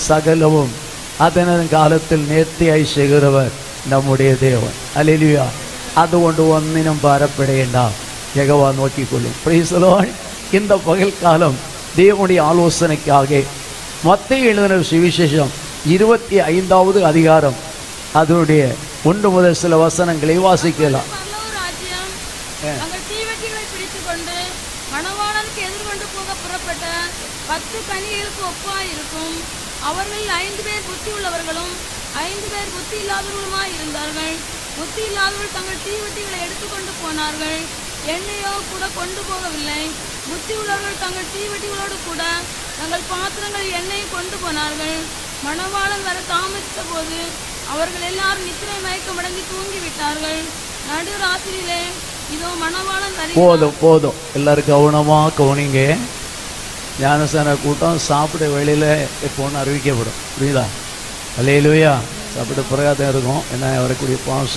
சகலமும் அதன் காலத்தில் நேர்த்தியாய் செய்கிறவர் நம்முடைய தேவன். அல்லேலூயா. അതുകൊണ്ട് ഒന്നിനും ഭാരപ്പെടേണ്ട, യഹോവ നോക്കിക്കൊള്ളും. Praise the Lord. இந்த பகல் காலம் தேவனுடைய ஆலோசனைக்காக மத்தேயு எழுதின சுவிசேஷம் 25வது அதிகாரம் அதனுடைய 1 முதல் சில வசனங்களை வாசிக்கலாம். அவர்கள் 5 பேர் புத்தி உள்ளவர்களும் 5 பேர் புத்தி இல்லாதவர்களுமாய் இருந்தார்கள். புத்தி இல்லாதவர்கள் தங்கள் தீவெட்டிகளை எடுத்துக்கொண்டு போனார்கள், எண்ணெயோ கூட கொண்டு போகவில்லை. புத்தி உள்ளவர்கள் தங்கள் தீவெட்டிகளோடு கூட தங்கள் பாத்திரங்கள் எண்ணெயை கொண்டு போனார்கள். மணவாளன் வர தாமதித்த போது அவர்கள் எல்லாரும் நித்திரை மயக்கமடைந்து தூங்கிவிட்டார்கள். நடு ராத்திரியிலே இதோ மணவாளன் போதும் போதும் எல்லாரும் கவனமா கவனிங்க. ஞானஸ்தான கூட்டம் சாப்பிட வேளையில் எப்போன்னு அறிவிக்கப்படும். புரியுதா? அல்லேலூயா. சாப்பிட பிறகாதான் இருக்கும். ஏன்னா வரக்கூடிய பாஸ்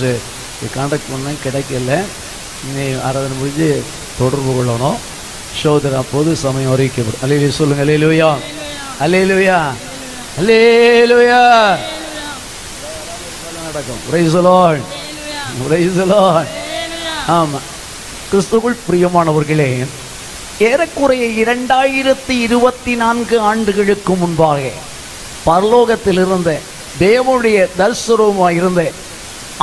கான்டாக்ட் பண்ண கிடைக்கல. நீ ஆராதனை முடிஞ்சு தொடர்பு கொள்ளணும். சோதரா பொது சமயம் அறிவிக்கப்படும். அல்லேலூயா சொல்லுங்க. அல்லேலூயா அல்லேலூயா அல்லேலூயா நடக்கும். Price the lord praise the Lord. ஆமாம், கிறிஸ்துவுக்குள் பிரியமானவர்களே, ஏறக்குறைய 2024 ஆண்டுகளுக்கு முன்பாக பரலோகத்தில் இருந்த தேவனுடைய தரிசனமாய் இருந்த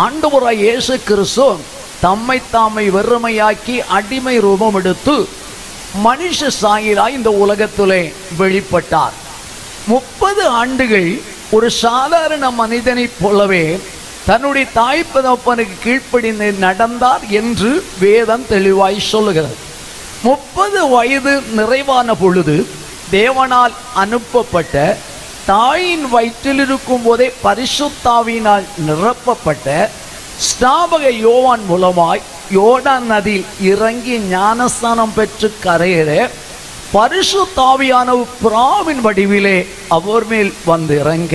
ஆண்டவராய் இயேசு கிறிஸ்து தம்மை தாமை வெறுமையாக்கி அடிமை ரூபம் எடுத்து மனுஷ சாயலாய் இந்த உலகத்திலே வெளிப்பட்டார். 30 ஆண்டுகள் ஒரு சாதாரண மனிதனைப் போலவே தன்னுடைய தாய் தகப்பனுக்கு கீழ்ப்படிந்து நடந்தார் என்று வேதம் தெளிவாய் சொல்லுகிறது. 30 வயது நிறைவான பொழுது தேவனால் அனுப்பப்பட்ட, தாயின் வயிற்றில் இருக்கும் போதே பரிசுத்தாவினால் நிரப்பப்பட்ட ஸ்நாபக யோவான் மூலமாய் யோர்தான் நதியில் இறங்கி ஞானஸ்தானம் பெற்று கரையேற பரிசுத்தாவியான பிராவின் வடிவிலே அவர் மேல் வந்து இறங்க,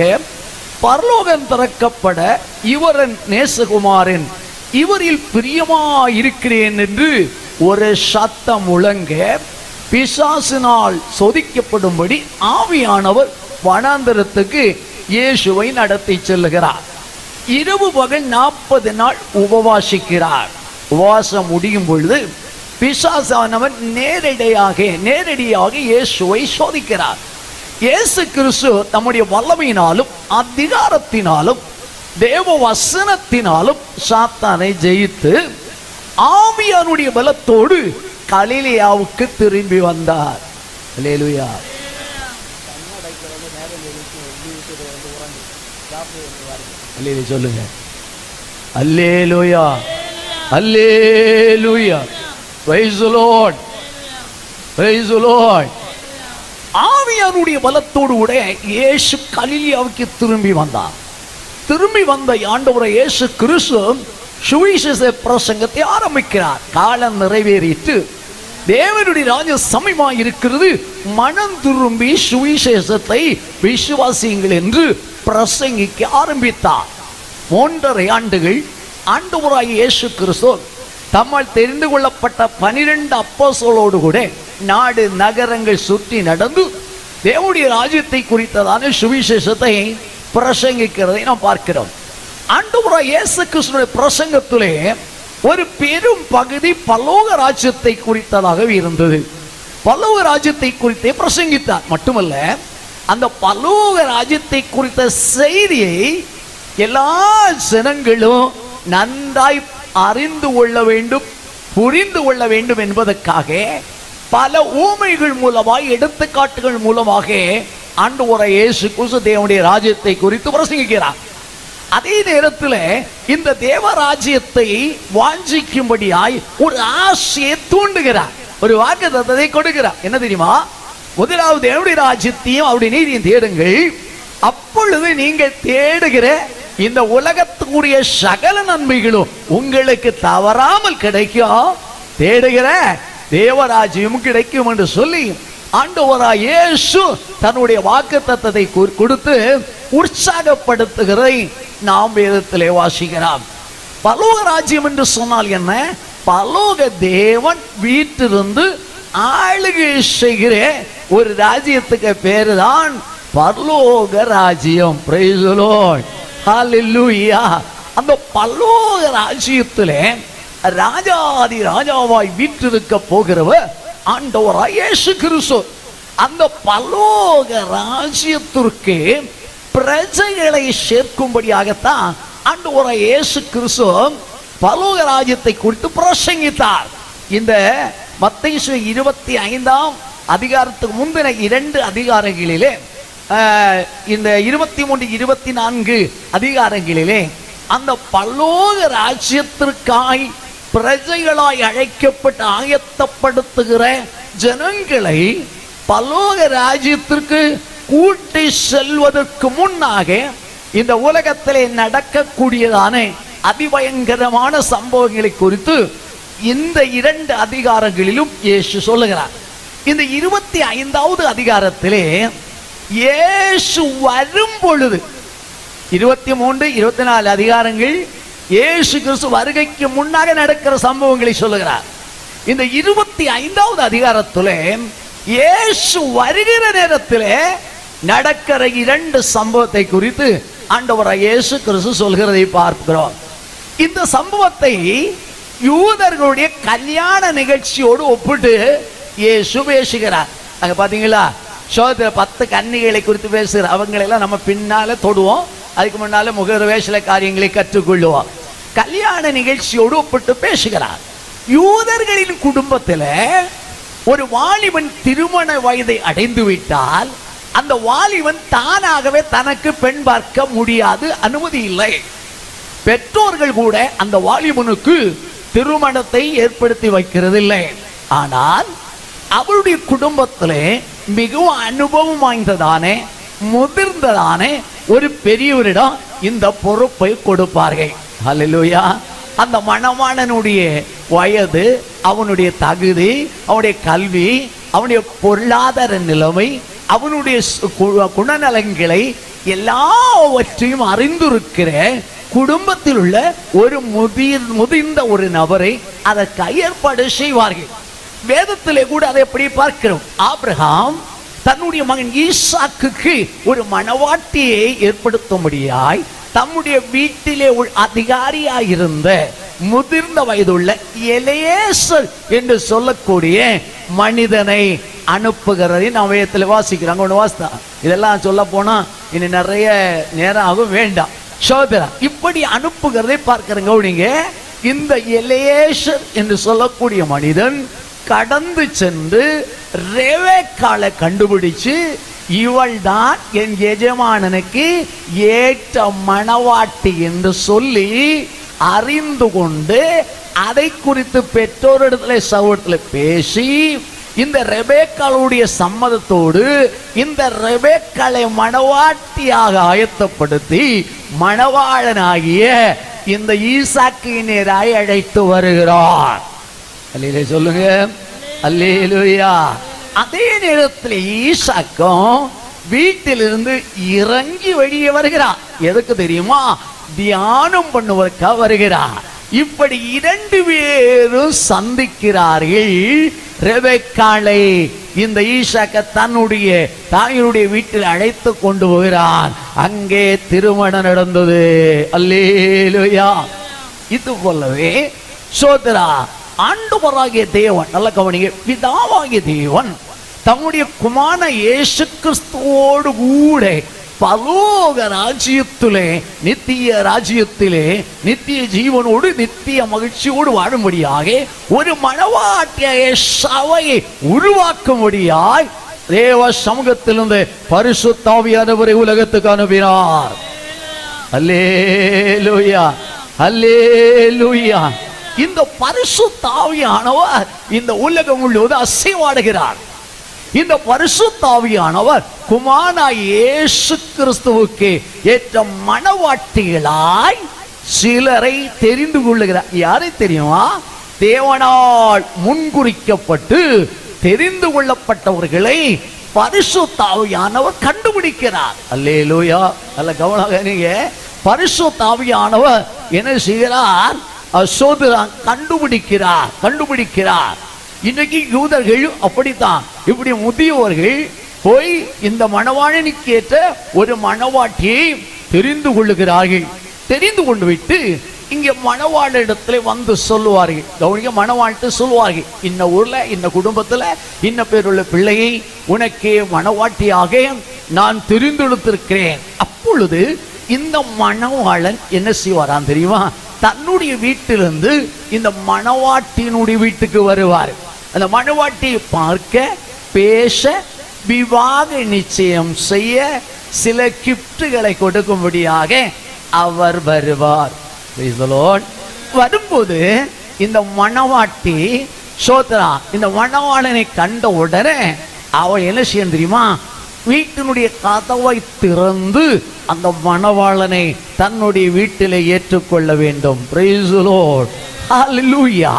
பரலோகம் திறக்கப்பட, இவரின் நேசகுமாரன், இவரில் பிரியமாயிருக்கிறேன் என்று ஒரு சத்தம் முழங்க, பிசாசினால் சோதிக்கப்படும்படி ஆவியானவர் வனாந்தரத்துக்கு இயேசுவை நடத்தி செல்லுகிறார். இரவு பகல் 40 நாள் உபவாசிக்கிறார். உபவாசம் முடியும் பொழுது பிசாசானவன் நேரடியாக இயேசுவை சோதிக்கிறார். இயேசு கிறிஸ்து தம்முடைய வல்லமையினாலும் அதிகாரத்தினாலும் தேவ வசனத்தினாலும் சாத்தானை ஜெயித்து ஆவியானுடைய பலத்தோடு கலிலேயாவுக்கு திரும்பி வந்தார். அல்லேலூயா. சொல்லுங்க. Alleluia alleluia. Praise the lord praise the lord. ஆவியானுடைய பலத்தோடு கூட இயேசு கலிலேயாவுக்கு திரும்பி வந்தார். திரும்பி வந்த ஆண்டவராய் இயேசு கிறிஸ்து சுவிசேஷ பிரசங்கத்தை ஆரம்பிக்கிறார். காலம் நிறைவேறிட்டு தேவனுடைய ராஜ்யம் சமீபமாக இருக்கிறது, மனம் திரும்பி சுவிசேஷத்தை விசுவாசியுங்கள் என்று பிரசங்கிக்க ஆரம்பித்தார். 3.5 ஆண்டுகள் ஆண்டவராய் இயேசு கிறிஸ்து தம்மால் தெரிந்து கொள்ளப்பட்ட 12 அப்போஸ்தலரோடு கூட நாடு நகரங்கள் சுற்றி நடந்து தேவனுடைய ராஜ்யத்தை குறித்ததான சுவிசேஷத்தை பிரசங்கிக்கிறதை நாம் பார்க்கிறோம். ஆண்டவராய் இயேசு கிறிஸ்துவின் பிரசங்கத்திலே ஒரு பெரும் பகுதி பரலோக ராஜ்யத்தை குறித்ததாக இருந்தது. பரலோக ராஜ்யத்தை குறித்தே பிரசங்கித்தார். மட்டுமல்ல, அந்த பரலோக ராஜ்யத்தை குறித்த செய்தியை எல்லா ஜனங்களும் நன்றாய் அறிந்து கொள்ள வேண்டும், புரிந்து கொள்ள வேண்டும் என்பதற்காக பல ஊமைகள் மூலமாக, எடுத்துக்காட்டுகள் மூலமாக ஆண்டவராய் இயேசு கிறிஸ்து தேவனுடைய ராஜ்யத்தை குறித்து பிரசங்கிக்கிறார். அதே நேரத்தில் இந்த தேவராஜ்யத்தை வாஞ்சிக்கும்படியாய் ஒரு ஆசையை தூண்டுகிறார், ஒரு வாக்குத்தத்தத்தை கொடுக்கிறார். என்ன தெரியுமா? முதலாவது தேவனுடைய ராஜ்யத்தையும் அவருடைய நீதியையும் தேடுங்கள், அப்பொழுது நீங்கள் தேடுகிற இந்த உலகத்துக்குரிய சகல நன்மைகளும் உங்களுக்கு தவறாமல் கிடைக்கும், தேடுகிற தேவராஜ்யம் கிடைக்கும் என்று சொல்லி ஆண்டவராய் இயேசு தன்னுடைய வாக்குத்தத்தத்தை கொடுத்து உற்சாகப்படுத்துகிறதை நாம் வேதத்திலே வாசிக்கிறோம். பரலோக ராஜ்யம் என்று சொன்னால் என்ன? பரலோக தேவன் வீட்டிலிருந்து ஆளுகை செய்கிற ஒரு ராஜ்யத்துக்கு பேரு தான் பரலோக ராஜ்யம். பிரைஸ் தி லார்ட், ஹalleluya. அந்த பரலோக ராஜ்யத்திலே ராஜாதி ராஜாவாய் வீற்றிருக்க போகிறவர் ஆண்டவராய் இயேசு கிறிஸ்து. அந்த பரலோக ராஜ்யத்திற்கு பிரஜைகளை சேர்க்கும்படியாகத்தான் ஆண்டவராய் இயேசு கிறிஸ்து பரலோக ராஜ்யத்தை குறித்து பிரசங்கித்தார். இந்த மத்தேயு 25ஆம் அதிகாரத்துக்கு முந்தின 2 அதிகாரங்களிலே, இந்த 23, 24 அதிகாரங்களிலே அந்த பரலோக ராஜ்யத்திற்காய் பிரஜைகளாய் அழைக்கப்பட்டு ஆயத்தப்படுத்துகிற ஜனங்களை பரலோக ராஜ்யத்திற்கு கூட்டி செல்வதற்கு முன்னாக இந்த உலகத்திலே நடக்கக்கூடியதான அதிபயங்கரமான சம்பவங்களை குறித்து இந்த 2 அதிகாரங்களிலும் இயேசு சொல்லுகிறார். இந்த 25வது அதிகாரத்திலே இயேசு வரும் பொழுது 23, 24 அதிகாரங்கள் இயேசு கிறிஸ்து வருகைக்கு முன்னாக நடக்கிற சம்பவங்களை சொல்லுகிறார். இந்த 25வது அதிகாரத்திலே இயேசு வருகிற நேரத்திலே நடக்கிற 2 சம்பவத்தை குறித்து ஆண்டவராய் இயேசு கிறிஸ்து சொல்கிறதை பார்க்கிறோம். இந்த சம்பவத்தை யூதர்களுடைய கல்யாண நிகழ்ச்சியோடு ஒப்பிட்டு இயேசு பேசுகிறார். அங்க பாத்தீங்களா, சோதர 10 கன்னிகளை குறித்து பேசுகிறார். அவங்களெல்லாம் நம்ம பின்னால தொடுவோம், அதுக்கு முன்னால முகவேஷல காரியங்களை கற்றுக்கொள்ளுவோம். கல்யாண நிகழ்ச்சியோடு ஒப்பிட்டு பேசுகிறார். யூதர்களின் குடும்பத்தில் ஒரு வாலிபன் திருமண வயதை அடைந்து விட்டால் அந்த வாலிபன் தானாகவே தனக்கு பெண் பார்க்க முடியாது, அனுமதி இல்லை. பெற்றோர்கள் கூட அந்த வாலிபனுக்கு திருமணத்தை ஏற்படுத்தி வைக்கிறதில்லை. ஆனால் அவருடைய குடும்பத்திலே மிகவும் அனுபவம் வாய்ந்ததானே முதிர்ந்ததானே ஒரு பெரியவரிடம் இந்த பொறுப்பை கொடுப்பார்கள். ஹல்லேலூயா. அந்த மணவாளனுடைய வயது, அவனுடைய தகுதி, அவனுடைய கல்வி, அவனுடைய பொருளாதார நிலைமை, அவனுடைய குணநலங்களை எல்லாவற்றையும் அறிந்திருக்கிற குடும்பத்தில் உள்ள ஒரு முதிர்ந்த ஒரு நபரை அதற்கு ஏற்பாடு செய்வார்கள். வேதத்திலே கூட அதை எப்படி பார்க்கிறோம். ஆபிரகாம் தன்னுடைய மகன் ஈசாக்குக்கு ஒரு மணவாட்டியை ஏற்படுத்தும்படியாய் தம்முடைய வீட்டிலே அதிகாரியாயிருந்த முதிர்ந்த வயதுள்ள எலியேசர் என்று சொல்லக்கூடிய மனிதனை அனுப்புகிறதை நாம் வேதத்தில் வாசிக்கிறோம். ஒன்று வாசித்தா இதெல்லாம் சொல்ல போனா இனி நிறைய நேரம் ஆகும், வேண்டாம். சோதரா இப்படி அனுப்புகிறதை பார்க்கிறங்க. நீங்க இந்த எலியேசர் என்று சொல்லக்கூடிய மனிதன் கடந்து சென்று ரெபெக்காளை கண்டுபிடிச்சு இவள் தான் என் எஜமானனுக்கு ஏற்ற மணவாட்டி என்று சொல்லி அறிந்து கொண்டு அதை குறித்து பெற்றோரிடத்தில் சகோதரத்தில் பேசி இந்த ரெபெக்காளுடைய சம்மதத்தோடு இந்த ரெபெக்காளை மணவாட்டியாக ஆயத்தப்படுத்தி மணவாளனாகிய இந்த ஈசாக்கு நேராய் அழைத்து வருகிறார். அல்லேலூயா சொல்லுங்க, அல்லேலூயா. அதே நேரத்தில் ஈசாக்கும் வீட்டிலிருந்து இறங்கி வெளியே வருகிறார். எதுக்கு தெரியுமா? தியானம் பண்ணுவதற்காக வருகிறார். இப்படி 2 பேரும் சந்திக்கிறார்கள். ரெபெக்காளை இந்த ஈசாக்க தன்னுடைய தாயினுடைய வீட்டில் அழைத்து கொண்டு போகிறான். அங்கே திருமணம் நடந்தது. அல்லேலூயா. இது போலவே சோதரா ஆண்டவராகிய தேவன், நல்ல கவனிங்க, பிதாவாகிய தேவன் தம்முடைய குமாரனான இயேசு கிறிஸ்துவோடு கூட பரலோக ராஜ்யத்திலே நித்திய ராஜ்யத்திலே நித்திய ஜீவனோடு நித்திய மகிழ்ச்சியோடு வாழும்படியாக ஒரு மணவாட்டிய சபையை உருவாக்கும்படியாய் தேவ சமூகத்திலிருந்து பரிசுத்த ஆவியானவரை உலகத்துக்கு அனுப்பினார். அல்லேலூயா, அல்லேலூயா. இந்த பரிசுத்த ஆவியானவர் இந்த உலகம் முழுவதும் அசைவாடுகிறார். இந்த பரிசுத்த ஆவியானவர் குமாரனாய் இயேசு கிறிஸ்துவுக்கு ஏற்ற மணவாட்டிகளாய் சிலரை தெரிந்து கொள்ளுகிறார். யாரை தெரியுமா? தேவனால் முன்குறிக்கப்பட்டு தெரிந்து கொள்ளப்பட்டவர்களை பரிசுத்த ஆவியானவர் கண்டுபிடிக்கிறார். அல்லேலூயா. நல்ல கவனம். நீங்க பரிசுத்த ஆவியானவர் என்ன செய்கிறார்? கண்டுபிடிக்கிறார். இன்னைக்கு யூதர்கள் அப்படித்தான். இப்படி முதியவர்கள் போய் இந்த மணவாளனுக்கு ஏற்ற ஒரு மணவாட்டியை தெரிந்து கொள்ளுகிறார்கள். தெரிந்து கொண்டு விட்டு இங்க மணவாள இடத்துல வந்து சொல்லுவார்கள். கவனிக்க, மணவாழ்த்து சொல்லுவார்கள், இன்ன ஊர்ல இன்ன குடும்பத்துல இன்ன பேருள்ள பிள்ளையை உனக்கே மணவாட்டியாக நான் தெரிந்தெடுத்திருக்கிறேன். அப்பொழுது இந்த மணவாளன் என்ன செய்வாராம் தெரியுமா? தன்னுடைய வீட்டிலிருந்து இந்த மணவாட்டியினுடைய வீட்டுக்கு வருவார். அந்த மணவாட்டியை பார்க்க, பேச, விவாக நிச்சயம் செய்ய, சில கிஃப்ட்களை கொடுக்கும்படியாக அவர் வருவார். வரும்போது இந்த மணவாட்டி சோத்ரா இந்த மணவாளனை கண்ட உடனே அவள் என்ன செய்ய தெரியுமா? வீட்டினுடைய கதவை திறந்து அந்த மணவாளனை தன்னுடைய வீட்டிலே ஏற்றுக்கொள்ள வேண்டும். பிரைஸ் தி லார்ட், ஹல்லேலூயா.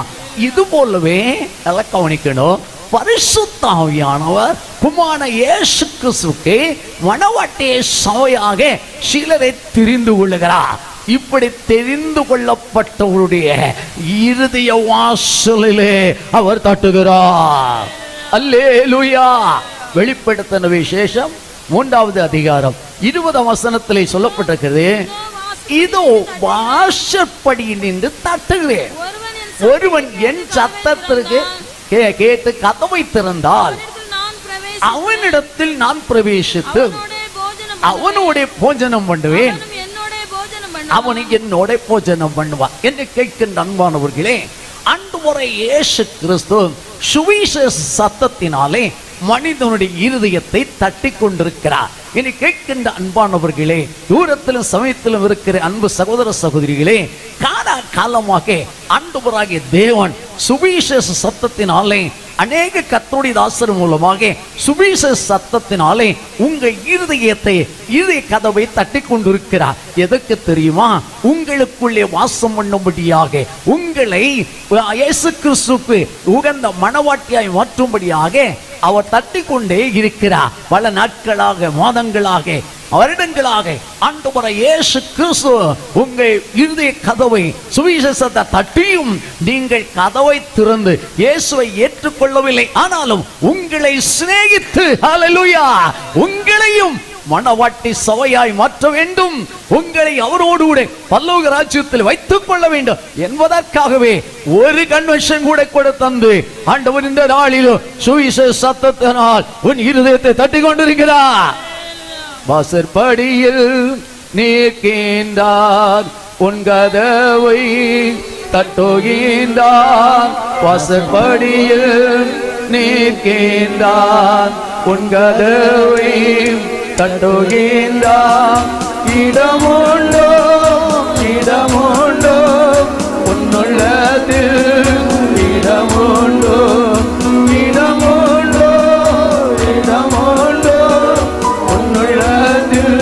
இது போலவே நல்லா கவனிக்கணும், பரிசுத்த ஆவியானவர் குமாரனான இயேசு கிறிஸ்துவுக்கு மணவாட்டியை சபையாக சிலரை தெரிந்து கொள்ளுகிறார். இப்படி தெரிந்து கொள்ளப்பட்டவருடைய இருதய வாசலிலே அவர் தட்டுகிறார். அல்லேலூயா. வெளிப்படுத்தின விசேஷம் 3வது அதிகாரம் 20ஆம் வசனத்திலே சொல்லப்பட்டிருக்கிறது, இதோ வாசற்படியில் நின்று தட்டுகிறேன். ஒருவன் என் சத்தத்திற்கு கேட்டு கதவை திறந்தால் அவனிடத்தில் நான் பிரவேசித்து அவனோட போஜனம் பண்ணுவேன், அவனை என்னோட போஜனம் பண்ணுவான் என்று கேட்கின்ற அன்பானவர்களே, ஆண்டவராகிய இயேசு கிறிஸ்து சுவிசேஷ சத்தத்தினாலே மனிதனுடைய இருதயத்தை தட்டி கொண்டிருக்கிறார். இனி கேட்கின்ற அன்பானவர்களே, தூரத்திலும் சமயத்திலும் இருக்கிற அன்பு சகோதர சகோதரிகளே, காலமாக ஆண்டவராகிய தேவன் சுவிசேஷ சத்தத்தினாலே அநேக கர்த்தருடைய தாசர் மூலமாக சுவிசேஷ சத்தத்தினாலே உங்க இருதய கதவை தட்டி கொண்டிருக்கிறார். எதற்கு தெரியுமா? உங்களுக்குள்ளே வாசம் பண்ணும்படியாக, உங்களை இயேசு கிறிஸ்துவுக்கு உகந்த மணவாட்டியாய் மாற்றும்படியாக அவர் தட்டி கொண்டே இருக்கிறார். பல நாட்களாக, மாதங்களாக, வருடங்களாக ஆண்டவராகிய இயேசு கிறிஸ்து உங்கள் இருதய கதவை சுவிசேஷத்தை தட்டியும் நீங்கள் கதவை திறந்து இயேசுவை ஏற்றுக்கொள்ளவில்லை. ஆனாலும் உங்களை சிநேகித்து, ஹல்லேலூயா, உங்களையும் மணவாட்டி சபையாய் மாற்ற வேண்டும், உங்களை அவரோடு கூட பரலோக ராஜ்யத்தில் வைத்துக் கொள்ள வேண்டும் என்பதற்காகவே ஒரு கன்வென்ஷன் கூட தந்து ஆண்டவர் இந்த நாளிலும் சுவிசேஷ சத்தத்தினால் உன் இருதயத்தை தட்டி கொண்டிருக்கிறார். வாசற்படியில் நிற்கின்றார், உன் கதவை தட்டுகின்றார். வாசற்படியில் நிற்கின்றார், உன் கதவை தட்டுகின்றார். இடமுண்டோ, இடமுண்டோ உன்னுள்ளதில், இடமுண்டோ, இடமுண்டோ, இடமுண்டோ உன்னுள்ளதில்,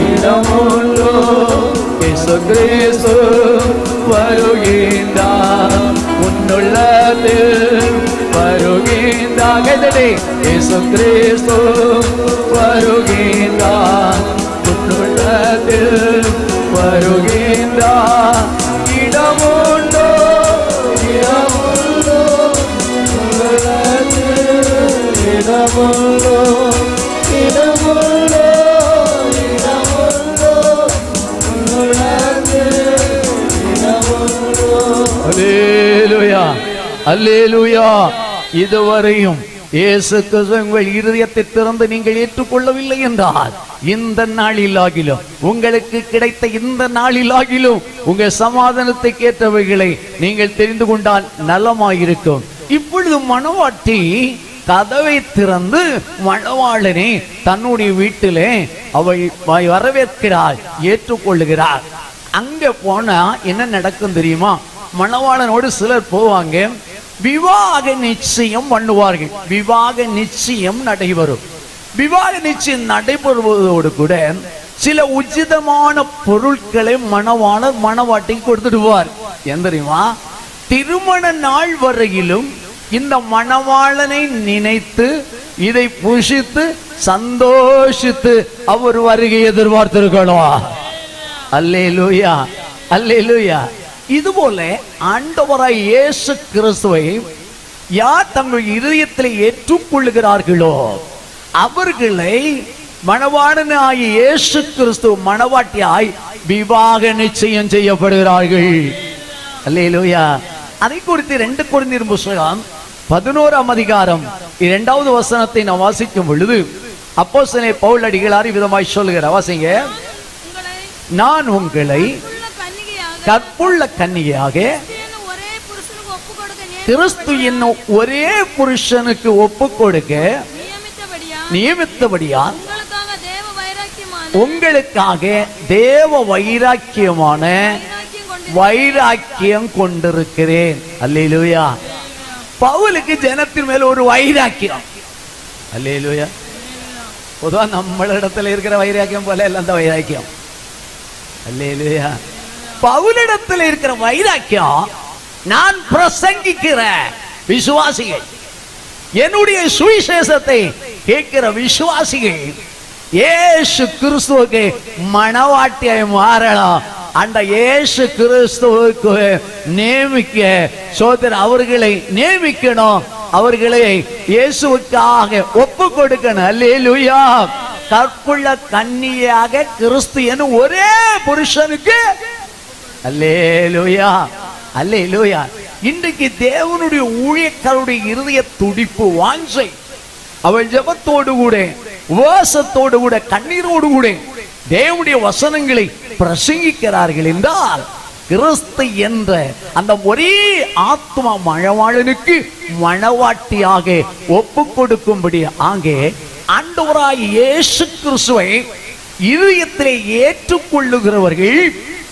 இடமுண்டோ. இயேசு கிறிஸ்து வருகின்றார், உன்னுள்ளதில் வருகின்றார். இயேசு கிறிஸ்து வருகின்றார், உன்னுள்ளதில் வருகின்றார். இடமுண்டோ, இடமுண்டோ உன்னுள்ளதில், இடமுண்டோ, இடமுண்டோ, இடமுண்டோ உன்னுள்ளதில், இடமுண்டோ. அல்லேலூயா, அல்லேலூயா. இதுவரையும் இயேசு கிறிஸ்து உங்கள் இருதயத்தை திறந்து நீங்கள் ஏற்றுக்கொள்ளவில்லை என்றால், இந்த நாளிலாகிலும், உங்களுக்கு கிடைத்த இந்த நாளிலாகிலும் உங்கள் சமாதானத்தை கேட்டவைகளை நீங்கள் தெரிந்து கொண்டால் நலமாயிருக்கும். இப்பொழுது மணவாட்டி கதவை திறந்து மணவாளனை தன்னுடைய வீட்டிலே அவள் வரவேற்கிறாள், ஏற்றுக்கொள்ளுகிறார். அங்க போனா என்ன நடக்கும் தெரியுமா? மணவாளனோடு சிலர் போவாங்க, விவாக நிச்சயம் பண்ணுவார்கள். விவாக நிச்சயம் நடைபெறும். விவாக நிச்சயம் நடைபெறுவதோடு கூட சில உச்சிதமான பொருட்களை மணவாளர் மணவாட்டிக்கு கொடுத்துடுவார். ஏன் தெரியுமா? திருமண நாள் வரையிலும் இந்த மணவாளனை நினைத்து இதை புஷித்து சந்தோஷித்து அவர் வருகை எதிர்பார்த்திருக்கணும். அல்லேலூயா, அல்லேலூயா. இதுபோல ஆண்டவராய் இயேசு கிறிஸ்துவை யார் தங்கள் இதயத்தில் ஏற்றுக்கொள்ளுகிறார்களோ அவர்களை மணவாளனாகிய இயேசு கிறிஸ்து மணவாட்டியாய் விவாக நிச்சயம் செய்யப்படுகிறார்கள். அல்லேலூயா. அதை குறித்து 2 கொரிந்தியர் புத்தகம் 11ஆம் அதிகாரம் 2வது வசனத்தை நாம் வாசிக்கும் பொழுது அப்போஸ்தலனாகிய பவுல் அடிகளார் விதமாய் சொல்லுகிறார். வாசிங்க. நான் உங்களை கற்புள்ள கன்னிகையாக கிறிஸ்து என்னும் ஒரே புருஷனுக்கு ஒப்பு கொடுக்க நியமித்தபடியா உங்களுக்காக தேவ வைராக்கியமான வைராக்கியம் கொண்டிருக்கிறேன். அல்லேலூயா. பவுலுக்கு ஜனத்தின் மேல ஒரு வைராக்கியம். அல்லேலூயா. பொதுவா நம்மளிடத்துல இருக்கிற வைராக்கியம் போல இல்ல அந்த வைராக்கியம். அல்லேலூயா. பவுலிடத்தில் இருக்கிற வைராக்கியம், நான் பிரசங்கிக்கிற விசுவாசிகள், என்னுடைய சுவிசேஷத்தை கேட்கிற விசுவாசிகள் இயேசு கிறிஸ்துவுக்கு மணவாட்டியாய் மாறலாம். அந்த இயேசு கிறிஸ்துவுக்கு நியமிக்க சோதரர் அவர்களை நியமிக்கணும், அவர்களை இயேசுவுக்காக ஒப்பு கொடுக்கணும். அல்லேலூயா. கற்புள்ள கன்னியாக கிறிஸ்து என்னும் ஒரே புருஷனுக்கு. அல்லேலூயா. அல்லேலூயா. இன்றைக்கு தேவனுடைய ஊழியக்காரருடைய இருதய துடிப்பு, வாஞ்சை, அவள் ஜெபத்தோடு கூட, உபவாசத்தோடு கூட, கண்ணீரோடு கூட தேவனுடைய வசனங்களை பிரசங்கிக்கிறார்கள் என்றால் கிறிஸ்து என்ற அந்த ஒரே ஆத்மா மணவாளனுக்கு மணவாட்டியாக ஒப்பு கொடுக்கும்படி ஆங்கே ஆண்டவராய் இயேசு கிறிஸ்துவை இதயத்திலே ஏற்றுக்கொள்ளுகிறவர்கள்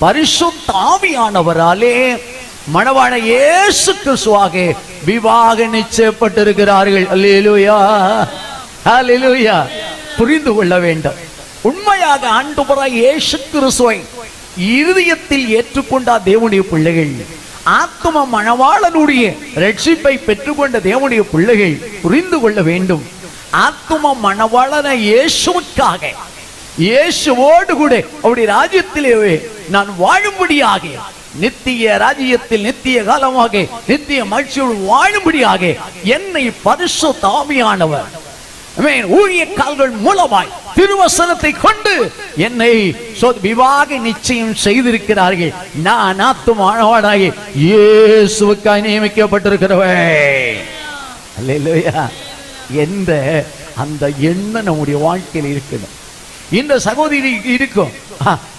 பரிசுத்த ஆவியானவராலே மணவாள இயேசு கிறிஸ்துவாக விவாக நிச்சயப்பட்டிருக்கிறார்கள். அல்லேலூயா. அல்லேலூயா. புரிந்து கொள்ள வேண்டும். உண்மையாக ஆண்டவராய் இயேசு கிறிஸ்துவை இருதயத்தில் ஏற்றுக்கொண்ட தேவனுடைய பிள்ளைகள், ஆத்ம மணவாளனுடைய ரட்சிப்பை பெற்றுக்கொண்ட தேவனுடைய பிள்ளைகள் புரிந்து கொள்ள வேண்டும். ஆத்ம மணவாளனை இயேசுவுக்காக, இயேசுவோடு கூட அவருடைய ராஜ்யத்திலே நான் வாழும்படியாக, நித்திய ராஜ்யத்தில் நித்திய காலமாக நித்திய மகிழ்ச்சியோடு வாழும்படியாக என்னை பரிசுத்த ஆவியானவர் ஊழியக்காரர்கள் மூலமாய் திருவசனத்தை கொண்டு என்னை விவாக நிச்சயம் செய்திருக்கிறார்கள். நான் ஆத்துமானவனாக இயேசுவுக்காய் நியமிக்கப்பட்டிருக்கிறவன். அல்லேலூயா. என்ற அந்த எண்ணம் நம்முடைய வாழ்க்கையில் இருக்கணும். இந்த சகோதரி இருக்கும்,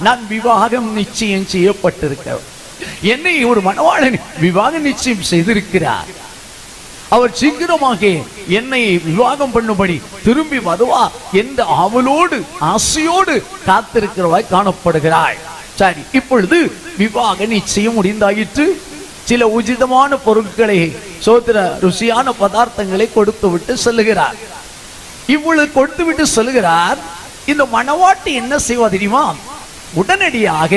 நான் விவாகம் நிச்சயம் செய்யப்பட்டிருக்கிறேன், என்னை ஒரு மணவாளன் விவாக நிச்சயம் செய்திருக்கிறார், அவர் சீக்கிரமாக என்னை விவாகம் பண்ணும்படி திரும்பி வருவா என்ற அவளோடு ஆசையோடு காத்திருக்கிறவாய் காணப்படுகிறாள். சரி, இப்பொழுது விவாக நிச்சயம் முடிந்தாயிற்று. சில உச்சிதமான பொருட்களை, சோதர ருசியான பதார்த்தங்களை கொடுத்து விட்டு செல்லுகிறார். இவ்வளவு கொடுத்து விட்டு செல்லுகிறார். இந்த மணவாட்டி என்ன செய்வா தெரியுமா? உடனடியாக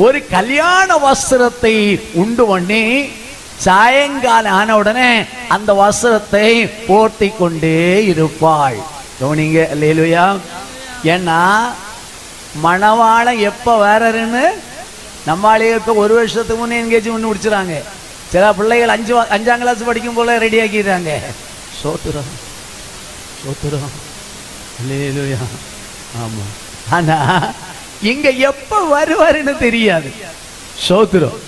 ஒரு கல்யாண வஸ்திரத்தை உண்டு பண்ணி சாயங்காலம் ஆன உடனே அந்த வஸ்திரத்தை போர்த்தி கொண்டே இருப்பாள். கவனிங்க. அல்லேலூயா. ஏன்னா மணவாளன் எப்ப வேறன்னு நம்மளுக்கு 1 வருஷத்துக்கு முன்னே என்கேஜ்மெண்ட் முடிச்சுறாங்க. சில பிள்ளைகள் 5ஆம் கிளாஸ் படிக்கும் போல ரெடி ஆக்கிடுறாங்க. சோத்துறோம் சோத்துறோம். அல்லேலூயா. ஆமா. ஆனா இங்க எப்ப வருவாருன்னு தெரியாது. சோத்துறோம்.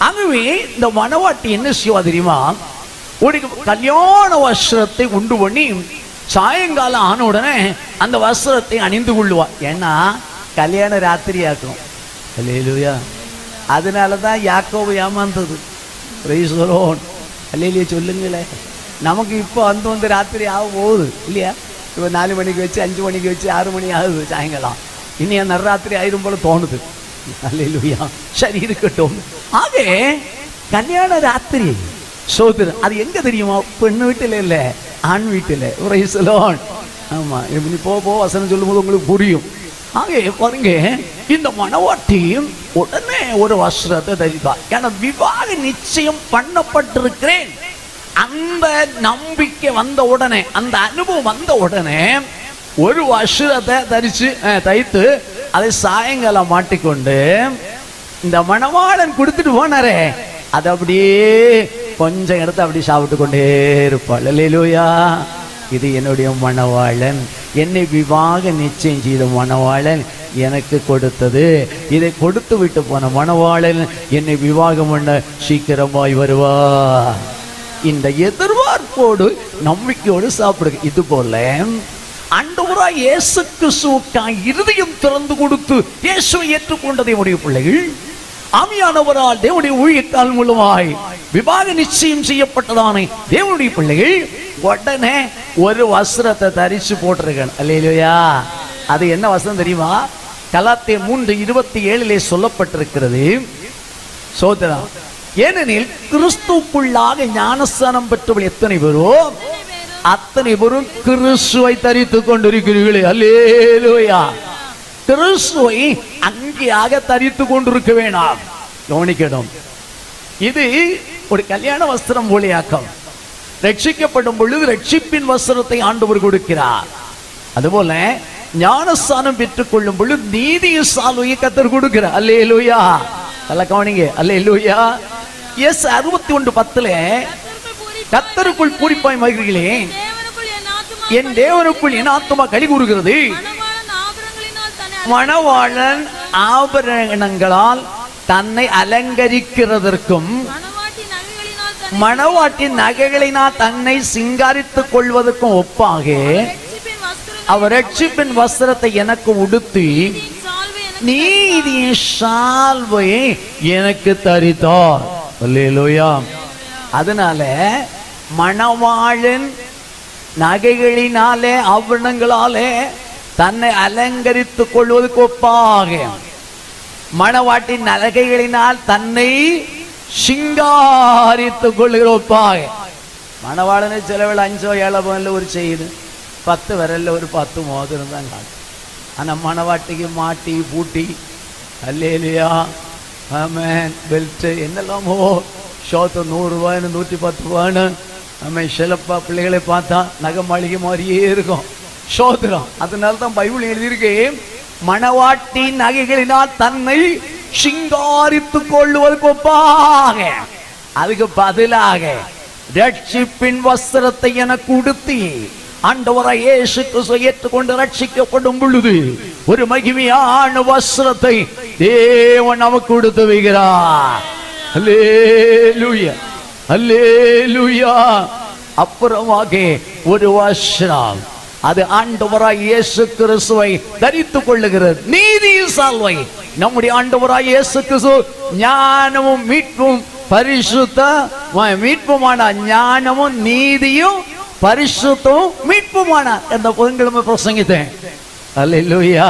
ஆகவே இந்த மணவாட்டி என்ன செய்வா தெரியுமா? ஒரு கல்யாண வஸ்திரத்தை உண்டு பண்ணி சாயங்காலம் ஆன உடனே அந்த வஸ்திரத்தை அணிந்து கொள்ளுவா. ஏன்னா கல்யாண ராத்திரி ஆக்கும். அல்லேலூயா. அதனாலதான் யாக்கோபு ஏமாந்தது. Price the lord. அல்லேலூயா. சொல்லுங்களே, நமக்கு இப்போ வந்து ராத்திரி ஆக போகுது இல்லையா? இப்போ 4 மணிக்கு வச்சு 5 மணிக்கு வச்சு 6 மணி ஆகுது சாயங்காலம். இனி நடுராத்திரி ஆயிரும் போல தோணுது. அல்லேலூயா. சரி, இருக்கட்டும். ஆக கல்யாண ராத்திரி சோதர அது எங்க தெரியுமா? பெண்ணு வீட்டில இல்ல, ஆண் வீட்டில. Price the Lord. ஆமா, இப்படி போ வசனம் சொல்லும் போது உங்களுக்கு புரியும். ஆக பாருங்க, இந்த மணவாட்டியும் உடனே ஒரு வஸ்திரத்தை தரிப்பா. ஏன்னா விவாக நிச்சயம் பண்ணப்பட்டிருக்கிறேன். அந்த நம்பிக்கை வந்த உடனே, அந்த அனுபவம் வந்த உடனே ஒரு வஸ்திரத்தை தைத்து அதை சாயங்காலம் மாட்டிக்கொண்டு இந்த மணவாளன் கொடுத்துட்டு போனாரே, அதை அப்படியே கொஞ்சம் எடுத்து அப்படி சாப்பிட்டு கொண்டே இருப்பாள். அல்லேலூயா. இது என்னுடைய மணவாளன், என்னை விவாக நிச்சயம் செய்த மணவாளன் எனக்கு கொடுத்தது. இதை கொடுத்து விட்டு போன மணவாளன் என்னை விவாகம் பண்ண சீக்கிரமாய் வருவா. இந்த எதிர்பார்ப்போடு நம்பிக்கையோடு சாப்பிடுங்க. இது போல ஆண்டவராய் இயேசு கிறிஸ்துவுக்காய் இருதயம் திறந்து கொடுத்து இயேசுவை ஏற்றுக்கொண்ட தேவனுடைய பிள்ளைகள், ஆவியானவரால் தேவனுடைய ஊழியத்தால் மூலமாய் விவாக நிச்சயம் செய்யப்பட்டதானே தேவனுடைய பிள்ளைகள் உடனே ஒரு வஸ்திரத்தை தரிச்சு போட்டிருக்கேன். அல்லேலூயா. அது என்ன வஸ்திரம் தெரியுமா? கலாத்தியர் 3:27 சொல்லப்பட்டிருக்கிறது. சோதரா, ஏனெனில் கிறிஸ்துவுக்குள்ளாக ஞானஸ்நானம் பெற்றவர்கள் எத்தனை பேரோ அத்தனை பேரும் கிறிஸ்துவை தரித்துக் கொண்டிருக்கிறீர்களே. அல்லேலூயா. கிறிஸ்துவை அங்கேயாக தரித்துக் கொண்டிருக்க வேண்டாம். கவனிக்கணும், இது ஒரு கல்யாண வஸ்திரம் போலியாக்கம். ரட்சிக்கப்படும் பொழுது ரட்சிப்பின் வஸ்திரத்தை ஆண்டவர் கொடுக்கிறார். அதுபோல ஞானஸ்நானம் பெற்றுக் கொள்ளும் பொழுது நீதிய சால்வையை கர்த்தர் கொடுக்கிறார். அல்லேலூயா. நல்லா கவனிங்க. அல்லேலூயா. எஸ் 61:10 கர்த்தருக்குள் பூரிப்பாய் மகிழ்கிறீர்களே, என் தேவனுக்குள் என் ஆத்துமா களி கூறுகிறது. மணவாளன் ஆபரணங்களால் தன்னை அலங்கரிக்கிறதற்கும் மணவாட்டின் நகைகளினால் தன்னை சிங்காரித்துக் கொள்வதற்கும் ஒப்பாக அவர் ரட்சிப்பின் வஸ்திரத்தை எனக்கு உடுத்தி நீதியின் சால்வையை எனக்கு தரித்தார். அல்லேலூயா. அதனால மணவாளன் நகைகளினாலே ஆபரணங்களாலே தன்னை அலங்கரித்துக் கொள்வதற்கு ஒப்பாக மணவாட்டின் நகைகளினால் தன்னை சிங்காரித்துக் கொள்கிற ஒப்பாக. மணவாளனை சிலவில் 5 7 பவுன்ல ஒரு செய்து 10 விரல்ல ஒரு 10 மோதிரம் தான் காணும். ஆனால் மணவாட்டிக்கு மாட்டி பூட்டி அல்லேலூயா ஆமென் பெல்ட் என்னெல்லாமோ ஷோத்து 100 ரூபாய்னு 110 ரூபான்னு ஆமென். சிலப்பா பிள்ளைகளை பார்த்தா நகை மாளிகை மாதிரியே இருக்கும். சோதரம். அதனால தான் பைபிள் எழுதியிருக்கு, மணவாட்டின் நகைகளினால் தன்னை சிங்காரித்துக் கொள்வதற்கு ஒப்பாக. அதுக்கு பதிலாக ரட்சிப்பின் வஸ்திரத்தை எனக்கு உடுத்தி ஆண்டவராய் இயேசு கிறிஸ்துவை ஏற்றுக்கொண்டு ரட்சிக்கப்படும் பொழுது ஒரு மகிமையான வஸ்திரத்தை தேவன் நமக்கு கொடுத்து வைக்கிறார். அல்லேலூயா. அல்லேலூயா. அப்புறமாக ஒரு வஸ்திரம், அது ஆண்டவராய் இயேசு கிறிஸ்துவை தரித்துக் கொள்ளுகிறது. நீதி சால்வை. நம்முடைய ஆண்டவராய் இயேசு கிறிஸ்து ஞானமும் மீட்பும் பரிசுத்த மீட்புமான ஞானமும் நீதியும் பரிசுத்தமும் மீட்புமான என்ற புதன்கிழமை பிரசங்கித்தேன். அல்லேலூயா.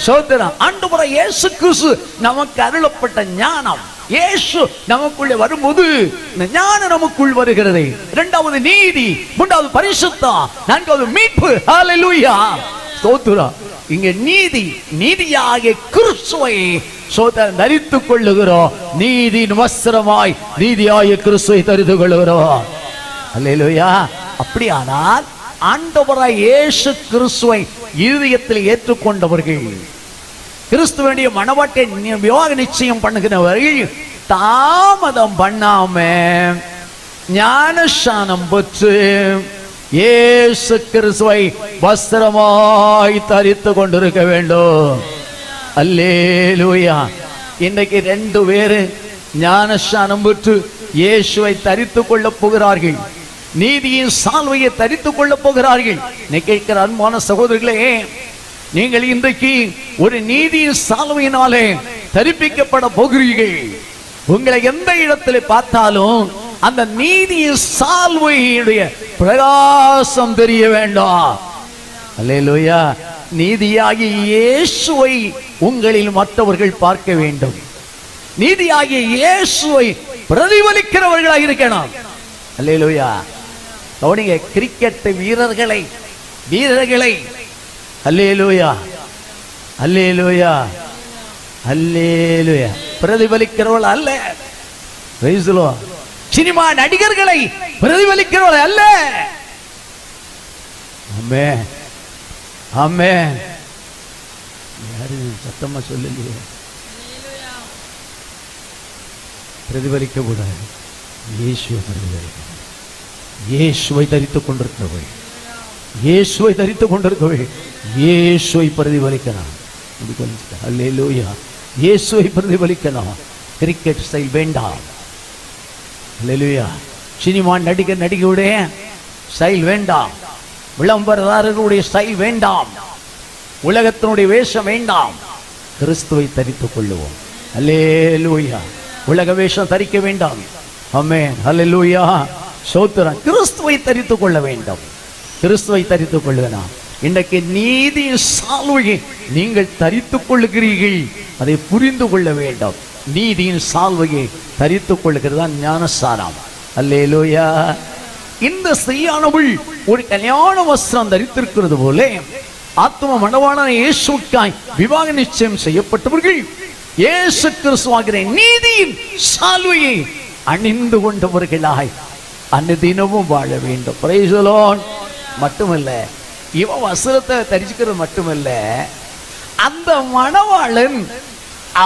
சோதரம். ஆண்டவராய் இயேசு கிறிஸ்து நமக்கு அருளப்பட்ட ஞானம், இயேசு நமக்குள்ளே வரும்போது ஞானம் நமக்குள் வருகிறது. இரண்டாவது நீதி, மூன்றாவது பரிசுத்தம், நான்காவது மீட்பு. ஹல்லேலூயா. ஸ்தோத்திரம். இங்க நீதி, நீதியாகிய கிறிஸ்துவை சோதரன் தரித்துக் கொள்ளுகிறோம். நீதியின் வஸ்திரமாய் நீதியாகிய கிறிஸ்துவை தரித்துக் கொள்ளுகிறோம். அல்லேலூயா. அப்படியானால் ஆண்டவராய் இயேசு கிறிஸ்துவை இருதயத்தில் ஏற்றுக்கொண்டவர்கள், கிறிஸ்துவனுடைய மணவாட்டை விவாக நிச்சயம் பண்ணுகிறவர்கள் தாமதம் பண்ணாம ஞானஸ்நானம் பெற்று இயேசு கிறிஸ்துவை வஸ்திரமாய் தரித்துக் கொண்டிருக்க வேண்டும். அல்லேலூயா. இன்னைக்கு 2 பேரு ஞானஸ்நானம் பெற்று இயேசுவை தரித்துக் கொள்ள போகிறார்கள். நீதியின் சால்வையை தரித்துக் கொள்ள போகிறார்கள். கேட்கிற அன்பான சகோதரர்களே, நீங்கள் இன்றைக்கு ஒரு நீதியின் சால்வையினாலே தரிப்பிக்கப்பட போகிறீர்கள். உங்களை எந்த இடத்துல பார்த்தாலும் அந்த நீதியின் சால்வையுடைய பிரகாசம் தெரிய வேண்டாம். அல்லேலூயா. நீதியாகிய இயேசுவை உங்களில் மற்றவர்கள் பார்க்க வேண்டும். நீதியாகிய இயேசுவை பிரதிபலிக்கிறவர்களாக இருக்கணும். அல்லேலூயா. கவனிங்க, கிரிக்கெட் வீரர்களை அல்லேலூயா அல்லேலூயா அல்லேலூயா பிரதிபலிக்கிறவள் அல்ல. சினிமா நடிகர்களை பிரதிபலிக்கிறவள் அல்ல. ஆமென் ஆமென். யாரு சத்தமா சொல்லலையே. பிரதிபலிக்க கூடாது. இயேசுவை பிரதிபலிக்க, இயேசுவை தரித்துக் கொண்டிருக்கிறவர்கள் இயேசுவை தரித்துக் கொண்டிருக்கவே இயேசுவை பிரதிபலிக்கணும். அல்லேலூயா. இயேசுவை பிரதிபலிக்கணும். கிரிக்கெட் ஸ்டைல் வேண்டாம். அல்லேலூயா. சினிமா நடிகையுடைய ஸ்டைல் வேண்டாம். விளம்பரதாரர்களுடைய ஸ்டைல் வேண்டாம். உலகத்தினுடைய வேஷம் வேண்டாம். கிறிஸ்துவை தரித்துக் கொள்ளுவோம். அல்லேலூயா. உலக வேஷம் தரிக்க வேண்டாம். ஆமென். அல்லேலூயா. ஸ்தோத்திரம். கிறிஸ்துவை தரித்துக் கொள்ள வேண்டும். கிறிஸ்துவை தரித்துக் கொள்ளுவேனா. இன்றைக்கு நீதியின் சால்வையை நீங்கள் தரித்துக் கொள்ளுகிறீர்கள். அதை புரிந்து கொள்ள வேண்டும். நீதியின் சால்வையை தரித்துக் கொள்ளுகிறது ஞானஸ்நானம். அல்லேலூயா. இந்த ஸ்திரீயானவள் ஒரு கல்யாண வஸ்திரம் தரித்திருக்கிறது போல ஆத்ம மணவாளனான இயேசுவுக்காய் விவாக நிச்சயம் செய்யப்பட்டவர்கள் இயேசு கிறிஸ்துவாகிற நீதியின் சால்வையை அணிந்து கொண்டவர்களாய் அனுதினமும் வாழ வேண்டும். Price the Lord. மட்டுமல்ல, இவன் வஸ்திரத்தை தரிச்சுக்கிறது மட்டுமல்ல, அந்த மணவாளன்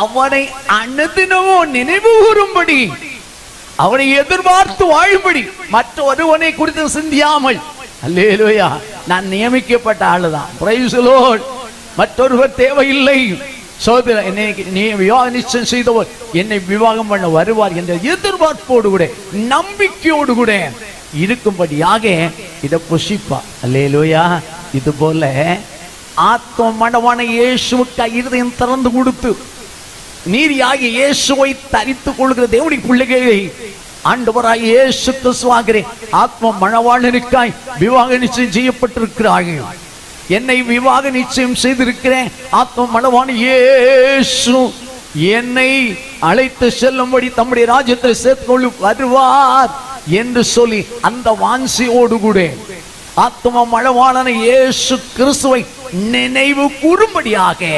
அவனை அனுதினமும் நினைவு கூறும்படி, அவனை எதிர்பார்த்து வாழும்படி, மற்ற ஒருவனை குறித்து சிந்தியாமல், அல்லேலூயா, நான் நியமிக்கப்பட்ட ஆளுதான். Price the Lord. மற்றொருவர் தேவையில்லை. சோதர என்னை நீ விவாக நிச்சயம் செய்தவர் என்னை விவாகம் பண்ண வருவார் என்ற எதிர்பார்ப்போடு கூட நம்பிக்கையோடு கூட இருக்கும்படியாக இதை புஷிப்பா. அல்லேலூயா. இது போல ஆத்ம மணவான இயேசுவுக்கு இருதயம் திறந்து கொடுத்து நீதியாகிய இயேசுவை தரித்துக் கொள்கிற தேவனுடைய பிள்ளைகளை ஆண்டவராய் இயேசு கிறிஸ்துவாகிற ஆத்ம மணவாளனுக்காய் விவாக நிச்சயம் செய்யப்பட்டிருக்கிறார்கள். என்னை விவாக நிச்சயம் செய்திருக்கிறேன் ஆத்ம மணவாளன் இயேசு என்னை அழைத்து செல்லும்படி தம்முடைய ராஜ்யத்தில் சேர்த்துக்கொள்ள வருவார் என்று சொல்லி அந்த வாஞ்சியோடு கூட ஆத்ம மணவாளன் இயேசு கிறிஸ்துவை நினைவு கூறும்படியாக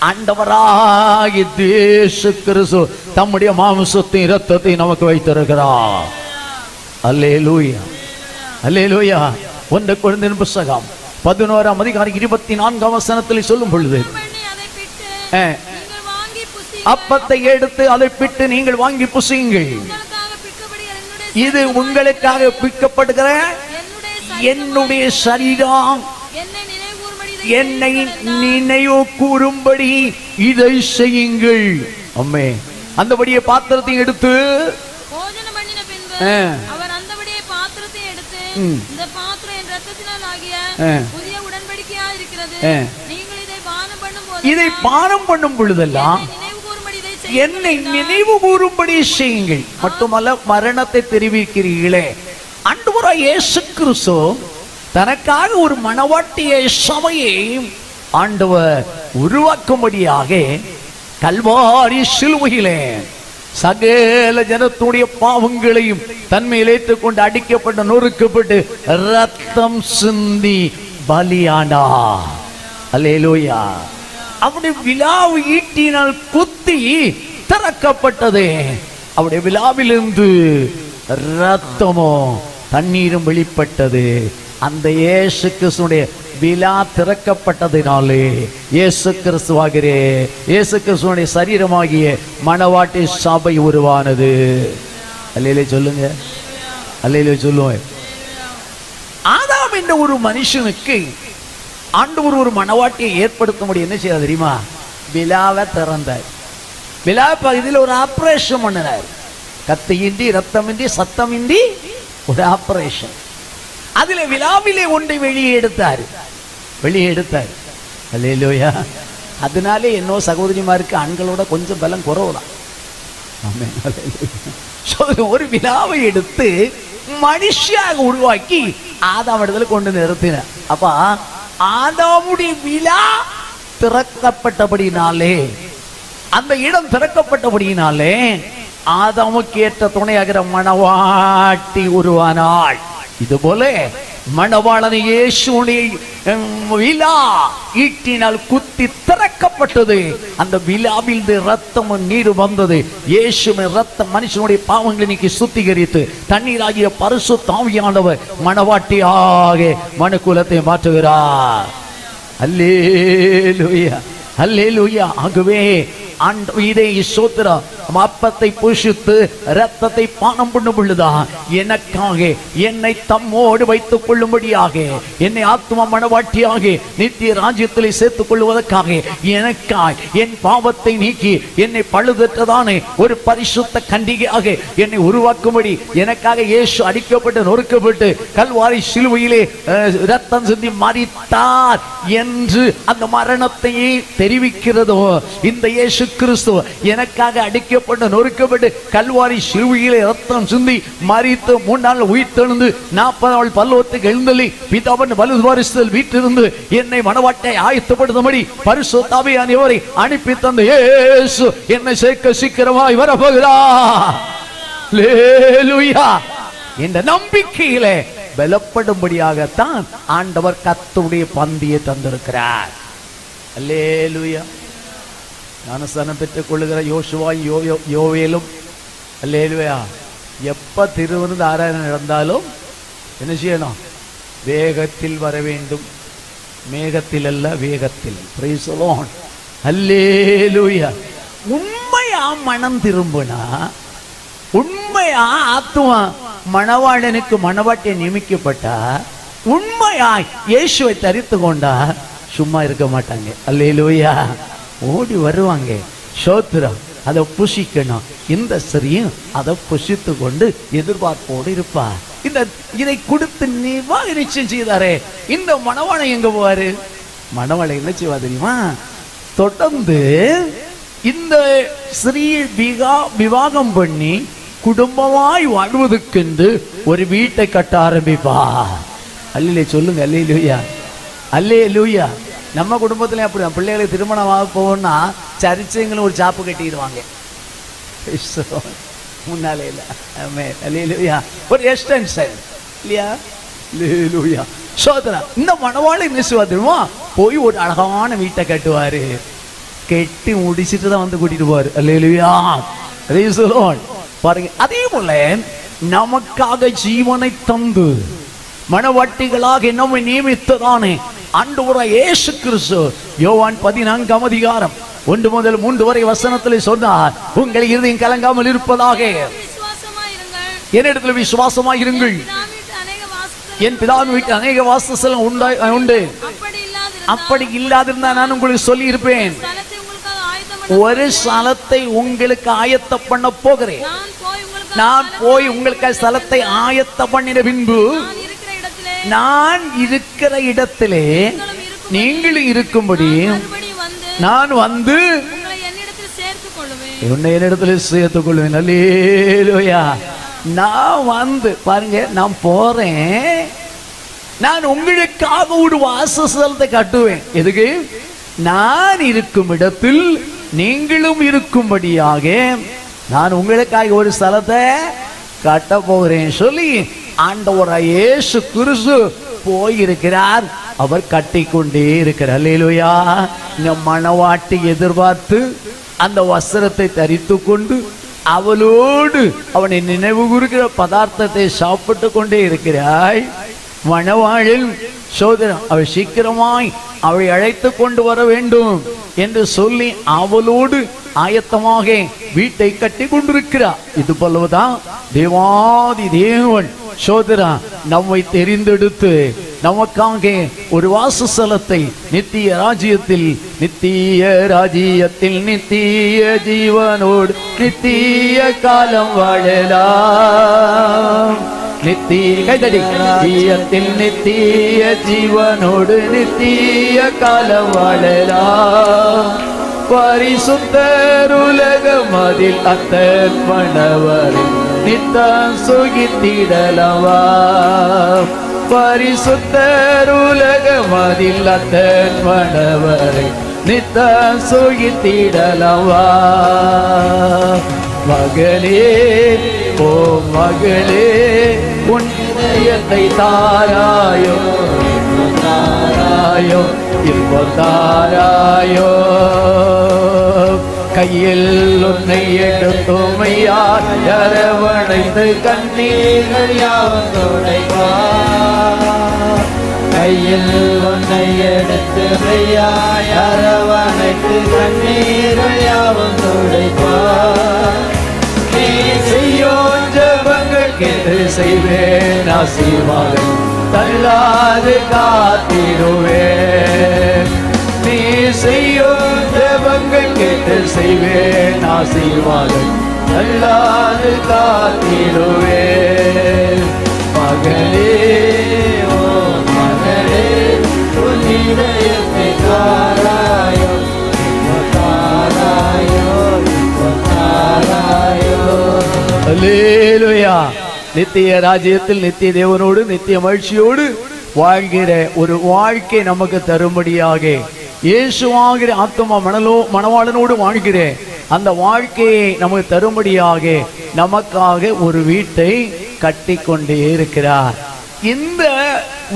ஆண்டவராகிய இயேசு கிறிஸ்து தம்முடைய மாம்சத்தின் இரத்தத்தை நமக்கு வைத்திருக்கிறார். அல்லேலூயா. அல்லேலூயா. 1 கொரிந்தியர் புத்தகம் 11ஆம் அதிகாரம் 24ஆம் வசனத்தில் சொல்லும் பொழுது, அப்பத்தை எடுத்து அதை பிட்டு நீங்கள் வாங்கி புசியுங்கள், இது உங்களுக்காக பிற்கப்படுகிற என்னுடைய சரீரம், என்னை நினைவு கூறும்படி இதை செய்யுங்கள். அம்மே. அந்தபடியே பாத்திரத்தை எடுத்து இந்த பாத்திரம் என் இரத்தத்தினால் ஆகிய புதிய உடன்படிக்கையா இருக்கிறது. நீங்கள் இதை பானம் பண்ணும்போது, இதை பானம் பண்ணும் பொழுதெல்லாம் என்னை நினைவு கூறும்படி செய்யுங்கள். மட்டுமல்ல, மரணத்தை தெரிவிக்கிறீர்களே. ஆண்டவராகிய இயேசு கிறிஸ்து தனக்காக ஒரு மணவாட்டிய சபையை ஆண்டவர் உருவாக்கும்படியாக கல்வாரி சிலுவையிலே சகல ஜனத்துடைய பாவங்களையும் தன்மையில் ஏற்றுக்கொண்டு அடிக்கப்பட்டு நொறுக்கப்பட்டு ரத்தம் சிந்தி பலியானா. அல்லேலூயா. அவருடைய விலாவு ஈட்டினால் குத்தி திறக்கப்பட்டது. அவருடைய விலாவிலிருந்து ரத்தமோ தண்ணீரும் வெளிப்பட்டது. அந்த இயேசு கிறிஸ்துடைய விலா திறக்கப்பட்டதினாலே இயேசு கிறிஸ்துவாகிற இயேசு கிறிஸ்துவனுடைய சரீரமாகிய மணவாட்டி சபை உருவானது. அல்லேலூயா சொல்லுங்க. அல்லேலூயா சொல்லுங்க. ஆதாம் என்ற ஒரு மனுஷனுக்கு ஆண்டவர் ஒரு மணவாட்டியை ஏற்படுத்த முடியும். என்ன செய்ய தெரியுமா? விலாவை திறந்தார். விழா பகுதியில் ஒரு ஆபரேஷன் பண்ணினார். கத்தியின்றி ரத்தமின்றி சத்தமின்றி ஒரு ஆபரேஷன். அதுல விழாவிலே ஒன்றை வெளியே எடுத்தார். அல்லேலூயா. அதனாலே என்னோ சகோதரிமாருக்கு ஆண்களோட கொஞ்சம் பலம் குறவுதான். ஒரு விழாவை எடுத்து மனுஷியாக உருவாக்கி ஆதாம் இடத்துல கொண்டு நிறுத்தினார். அப்ப ஆதாமுடைய விழா திறக்கப்பட்டபடினாலே, அந்த இடம் திறக்கப்பட்டபடினாலே ஆதாமுக்கு ஏற்ற துணையாகிற மணவாட்டி உருவானாள். இது போல மணவாளன் இயேசுடைய விழா ஈட்டினால் குத்தி திறக்கப்பட்டது. அந்த விழாவில் ரத்தமும் நீர் வந்தது. இயேசுவின் ரத்தம் மனுஷனுடைய பாவங்களை நீக்கி சுத்திகரித்து தண்ணீராகிய பரிசுத்த ஆவியானவர் மணவாட்டியாக மனுக்குலத்தை மாற்றுகிறார். அல்லேலூயா. அல்லேலூயா. ஆகவே இதே சோத்திரம் அப்பத்தை புஷித்து ரத்தத்தை பானம் பண்ணும் பொழுதுதான் எனக்காக என்னை தம்மோடு வைத்துக் கொள்ளும்படியாக என்னை ஆத்மா மனவாட்டியாக நித்திய ராஜ்யத்திலே சேர்த்துக் கொள்வதற்காக எனக்காய் என் பாவத்தை நீக்கி என்னை பழுதற்றதானே ஒரு பரிசுத்த கண்டிகையாக என்னை உருவாக்கும்படி எனக்காக இயேசு அடிக்கப்பட்டு நொறுக்கப்பட்டு கல்வாரி சிலுவையிலே ரத்தம் சிந்தி மரித்தார் என்று அந்த மரணத்தையே தெரிவிக்கிறதோ இந்த இயேசு கிறிஸ்து எனக்காக அடிக்கப்பட்டு நொறுக்கப்பட்டு கல்வாரி சிலுவையிலே ரத்தம் சிந்தி மரித்து 3 நாள் உயிர்த்தெழுந்து 40 நாள் பல்லோகத்துக்கு எழுந்தள்ளி பிதாவின் வலது வாரிசுகள் வீட்டிலிருந்து என்னை மனவாட்டை ஆயத்தப்படுத்தும்படி பரிசுத்த ஆவியானவரை அனுப்பி தந்த இயேசு என்னை சேர்க்க சீக்கிரமாய் வரப்போகிறார். அல்லேலூயா. இந்த நம்பிக்கையிலே பலப்படும்படியாகத்தான் ஆண்டவர் கர்த்தருடைய பந்தியை தந்திருக்கிறார். அல்லேலூயா. ஞானஸ்நானம் பெற்றுக் கொள்ளுகிற யோசுவாயும் யோவேலும் அல்லேலூயா எப்ப திருவிருந்து ஆராதனை நடந்தாலும் என்ன செய்யணும்? வேகத்தில் வர வேண்டும். மேகத்தில் அல்ல, வேகத்தில். Praise the lord. அல்லேலூயா. உண்மையா மனம் திரும்பினா, உண்மையா ஆத்துமா மணவாளனுக்கு மணவாட்டியை நியமிக்கப்பட்டா, உண்மையாய் இயேசுவை தரித்து கொண்டா சும்மா இருக்க மாட்டாங்க. அல்லேலூயா. ஓடி வருவாங்க. சோத்திரம். அதை புசிக்கணும். இந்த ஸ்திரீயும் அதை புசித்து கொண்டு எதிர்பார்ப்போடு இருப்பா. இதை கொடுத்து நிச்சயம் செய்தாரே, இந்த மணவாளை எங்க போவாரு? மணவாளை என்ன செய்வா தெரியுமா? தொடர்ந்து இந்த ஸ்ரீ விவாகம் பண்ணி குடும்பமாய் வாழ்வதற்கென்று ஒரு வீட்டை கட்ட ஆரம்பிப்பா. அல்லே சொல்லுங்க. அல்லேலூயா. அல்லேலூயா. நம்ம குடும்பத்துல அப்படி பிள்ளைகளுக்கு திருமணம் ஆக போவோம்னா சரிச்சங்களும் ஒரு சாப்பு கட்டிடுவாங்க முன்னாலே இல்ல. அல்லேலூயா. ஒரு எக்ஸ்டென்ஷன் இல்லையா? அல்லேலூயா. சோதரா இந்த மணவாளை என்ன தெரியுமா? போய் ஒரு அழகான வீட்டை கட்டுவாரு. கட்டி முடிச்சிட்டு தான் வந்து கூட்டிட்டு போவாரு. அல்லேலூயா. Praise the lord. பாருங்க, அதே போல நமக்காக ஜீவனை தந்து மணவாட்டிகளாக நம்மை நியமித்ததானே ஆண்டவராகிய இயேசு கிறிஸ்து யோவான் 14ஆம் அதிகாரம் 1 முதல் 3 வரை வசனத்தில் சொன்னார், உங்கள் இருதயம் கலங்காமல் இருப்பதாக என்னிடத்தில் விசுவாசமாய் இருங்கள். என் பிதாவின் வீட்டில் அநேக வாசஸ்தலம் உண்டு. அப்படி இல்லாதிருந்தா நான் உங்களுக்கு சொல்லி இருப்பேன். ஒரு ஸ்தலத்தை உங்களுக்கு ஆயத்த பண்ண போகிறேன். நான் போய் உங்களுக்கு ஸ்தலத்தை ஆயத்த பண்ணின பின்பு நான் இருக்கிற இடத்திலே நீங்களும் இருக்கும்படி நான் வந்து உன்னை என்னிடத்தில் சேர்த்துக் கொள்வேன். அல்லேலூயா. நான் வந்து பாருங்க, நான் போறேன். நான் உங்களுக்காக ஒரு வாசஸ்தலத்தை கட்டுவேன். எதுக்கு? நான் இருக்கும் இடத்தில் நீங்களும் இருக்கும்படியாக நான் உங்களுக்காக ஒரு ஸ்தலத்தை கட்ட போகிறேன் சொல்லி ஆண்டவராகிய இயேசு கிறிஸ்து போயிருக்கிறார். அவர் கட்டிக்கொண்டே இருக்கிறார். அல்லேலூயா. இந்த மணவாட்டி எதிர்பார்த்து அந்த வஸ்திரத்தை தரித்து கொண்டு அவளோடு அவனை நினைவு கூறுகிற பதார்த்தத்தை சாப்பிட்டு கொண்டே இருக்கிறாய். மணவாளில் சோதரன் அவள் சீக்கிரமாய் அவளை அழைத்து கொண்டு வர வேண்டும் என்று சொல்லி அவளோடு ஆயத்தமாக வீட்டை கட்டி கொண்டிருக்கிறார். இது போலதான் தேவாதி தேவன் சோதரா நம்மை தெரிந்தெடுத்து நமக்காக ஒரு வாசஸ்தலத்தை நித்திய ராஜ்யத்தில் நித்திய ஜீவனோடு நித்திய காலம் வாழலாம். கைதடியத்தில் நித்திய ஜீவனோடு நித்திய காலம் வாழலாம். பரிசுத்தர் உலகம் அதில் அத்தர்ப்பணவரை நித்தம் சுகித்திடலவா. பரிசுத்தர் உலகம் அதில் அத்தர்ப்பணவரை நித்தம் சுகித்திடலவா. மகளே, ஓ மகளே, உன் இதயத்தை தாராயோ தாராயோ இப்போ தாராயோ. கையில் உன்னை எடுத்துமையார் அரவணைத்து கண்ணீர்கள் யாவும் துடைப்பார். கையில் உன்னை எடுத்துமையார் அரவணைத்து கண்ணீர்கள் யாவும் பாவம் துடைப்பார். நீ செய்யும் ஜெபங்கள் கேட்டு செய்வேன் ஆசீர்வாதம் தள்ளாது காத்திடுவேன். நீ செய்யும் ஜெபங்கள் கேட்டு செய்வேன் ஆசீர்வாதம் தள்ளாது காத்திடுவேன். மகளே ஓ மகளே உன் இதயத்தை காராயோ காராயோ காராயோ. அல்லேலூயா. நித்திய ராஜ்யத்தில் நித்திய தேவனோடு நித்திய மகிழ்ச்சியோடு வாழ்கிற ஒரு வாழ்க்கை நமக்கு தரும்படியாக இயேசுவாகிற ஆத்மா மணவாளனோடு வாழ்கிற அந்த வாழ்க்கையை நமக்கு தரும்படியாக நமக்காக ஒரு வீட்டை கட்டி கொண்டே இருக்கிறார். இந்த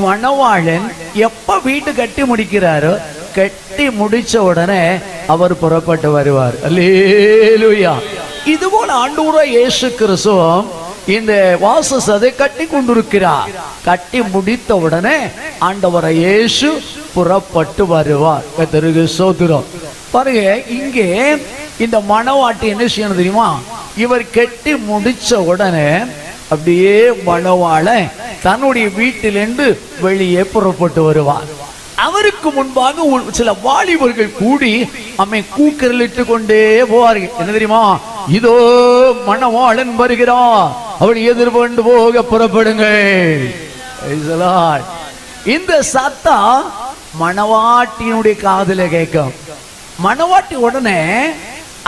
மணவாளன் எப்ப வீட்டு கட்டி முடிக்கிறாரோ கட்டி முடிச்ச உடனே அவர் புறப்பட்டு வருவார். அல்லேலூயா. இதுபோல ஆண்டவராகிய இயேசு கிறிஸ்து இந்த வாசஸ்தலத்தை கட்டி கொண்டிருக்கிறார். கட்டி முடித்த உடனே ஆண்டவராகிய இயேசு புறப்பட்டு வருவார். கர்த்தருக்கு ஸ்தோத்திரம். பாருங்க, இங்கே இந்த மணவாட்டி என்ன செய்யணும் தெரியுமா? இவர் கட்டி முடிச்ச உடனே அப்படியே மணவாளன் தன்னுடைய வீட்டிலிருந்து வெளியே புறப்பட்டு வருவார். அவருக்கு முன்பாக சில வாலிபர்கள் கூடி அம்மை கூக்கரலிட்டு கொண்டே போவார்கள். என்ன தெரியுமா? இதோ மணவாளன் வருகிறார், அவள் எதிர்கொண்டு போக புறப்படுங்கள். இந்த சத்தம் மணவாட்டியினுடைய காதுல கேட்கும். மணவாட்டி உடனே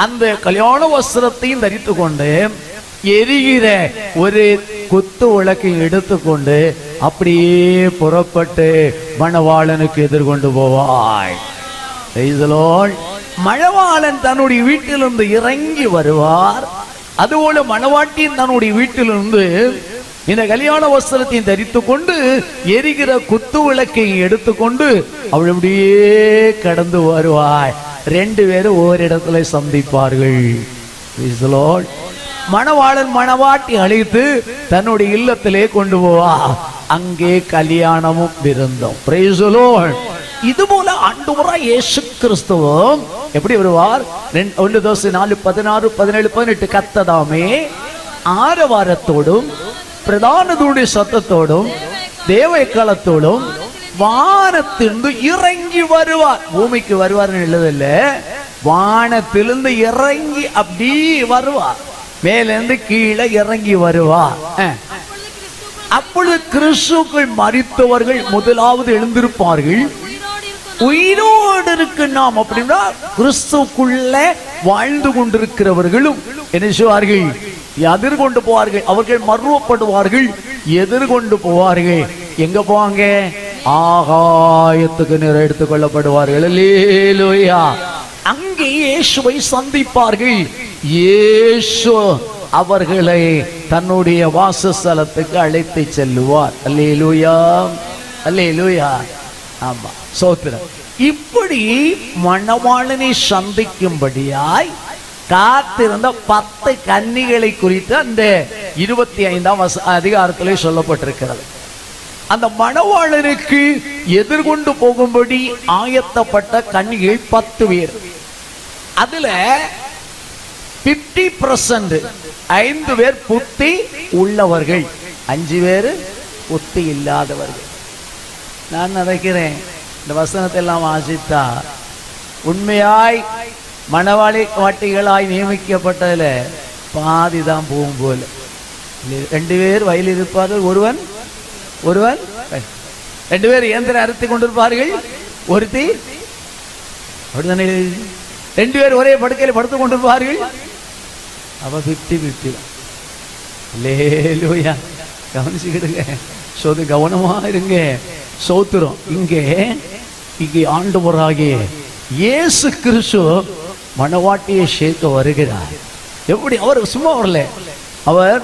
அந்த கல்யாண வஸ்திரத்தையும் தரித்து கொண்டு எரிகிற ஒரு குத்து விளக்கை எடுத்துக்கொண்டு அப்படியே புறப்பட்டு மணவாளனுக்கு எதிர்கொண்டு போவாய். மணவாளன் தன்னுடைய வீட்டிலிருந்து இறங்கி வருவார். அதுபோல மணவாட்டியின் தன்னுடைய வீட்டிலிருந்து இந்த கல்யாண வஸ்திரத்தையும் தரித்து கொண்டு எரிகிற குத்து விளக்கை எடுத்துக்கொண்டு அவள் அப்படியே கடந்து வருவாய். ரெண்டு பேரும் ஓரிடத்துல சந்திப்பார்கள். மணவாளன் மணவாட்டி அழைத்து தன்னுடைய இல்லத்திலே கொண்டு போவா. அங்கே கல்யாணமும் விருந்தோம். Price the Lord. இதுபோல ஆண்டவராகிய இயேசு கிறிஸ்துவும் எப்படி வருவார்? 1 Thessalonians 4:16 17 18 கர்த்ததாமே ஆரவாரத்தோடும் பிரதான தூதனுடைய சத்தத்தோடும் தேவ எக்காளத்தோடும் வானத்திலிருந்து இறங்கி வருவார். பூமிக்கு வருவார்னு எழுதல, வானத்திலிருந்து இறங்கி அப்படி வருவார். மேலிருந்து கீழே இறங்கி வருவார். அப்பொழுது கிறிஸ்துவுக்குள் மரித்தவர்கள் முதலாவது எழுந்திருப்பார்கள். உயிரோடு இருக்கு நாம் அப்படின்னா கிறிஸ்துவுக்குள்ள வாழ்ந்து கொண்டிருக்கிறவர்களும் என்ன செய்வார்கள்? எதிர்கொண்டு போவார்கள். அவர்கள் மறுவப்படுவார்கள், எதிர்கொண்டு போவார்கள். எங்க போவாங்க? ஆகாயத்துக்கு நேர எடுத்துக் கொள்ளப்படுவார்கள். அல்லேலூயா. அங்கே இயேசுவை சந்திப்பார்கள். இயேசு அவர்களை தன்னுடைய வாசஸ்தலத்துக்கு அழைத்து செல்லுவார். அல்லேலூயா, அல்லேலூயா. ஆமா, சோத்திரம். இப்படி மணவாளனை சந்திக்கும்படியாய் காத்திருந்த 10 கன்னிகளை குறித்து அந்த 25ஆம் அதிகாரத்திலே சொல்லப்பட்டிருக்கிறது. அந்த மணவாளனுக்கு எதிர்கொண்டு போகும்படி ஆயத்தப்பட்ட கன்னிகள் 10 பேர். அதுல 50% 5 பேர் புத்தி உள்ளவர்கள், 5 பேர் புத்தி இல்லாதவர்கள். நான் நினைக்கிறேன் இந்த வசனத்தை எல்லாம் வாசித்தா உண்மையாய் மணவாளி வாட்டிகளாய் நியமிக்கப்பட்டதுல பாதி தான் போகும் போல. 2 பேர் வயலில் இருப்பார்கள், ஒருவன் 2 பேர் இயந்திரம் அறுத்து கொண்டிருப்பார்கள், ஒருத்தி அப்படித்தானே 2 பேர் ஒரே படுக்கையில் படுத்துக் கொண்டிருப்பார்கள். அவ 50-50 தான். அல்லேலூயா. கவனிச்சுக்கிடுங்க, சோது கவனமா இருங்க. சோத்திரம். இங்கே ஆண்டவராகிய இயேசு கிறிஸ்து மணவாட்டியை சேர்க்க வருகிறார். எப்படி? அவர் சும்மா வரல, அவர்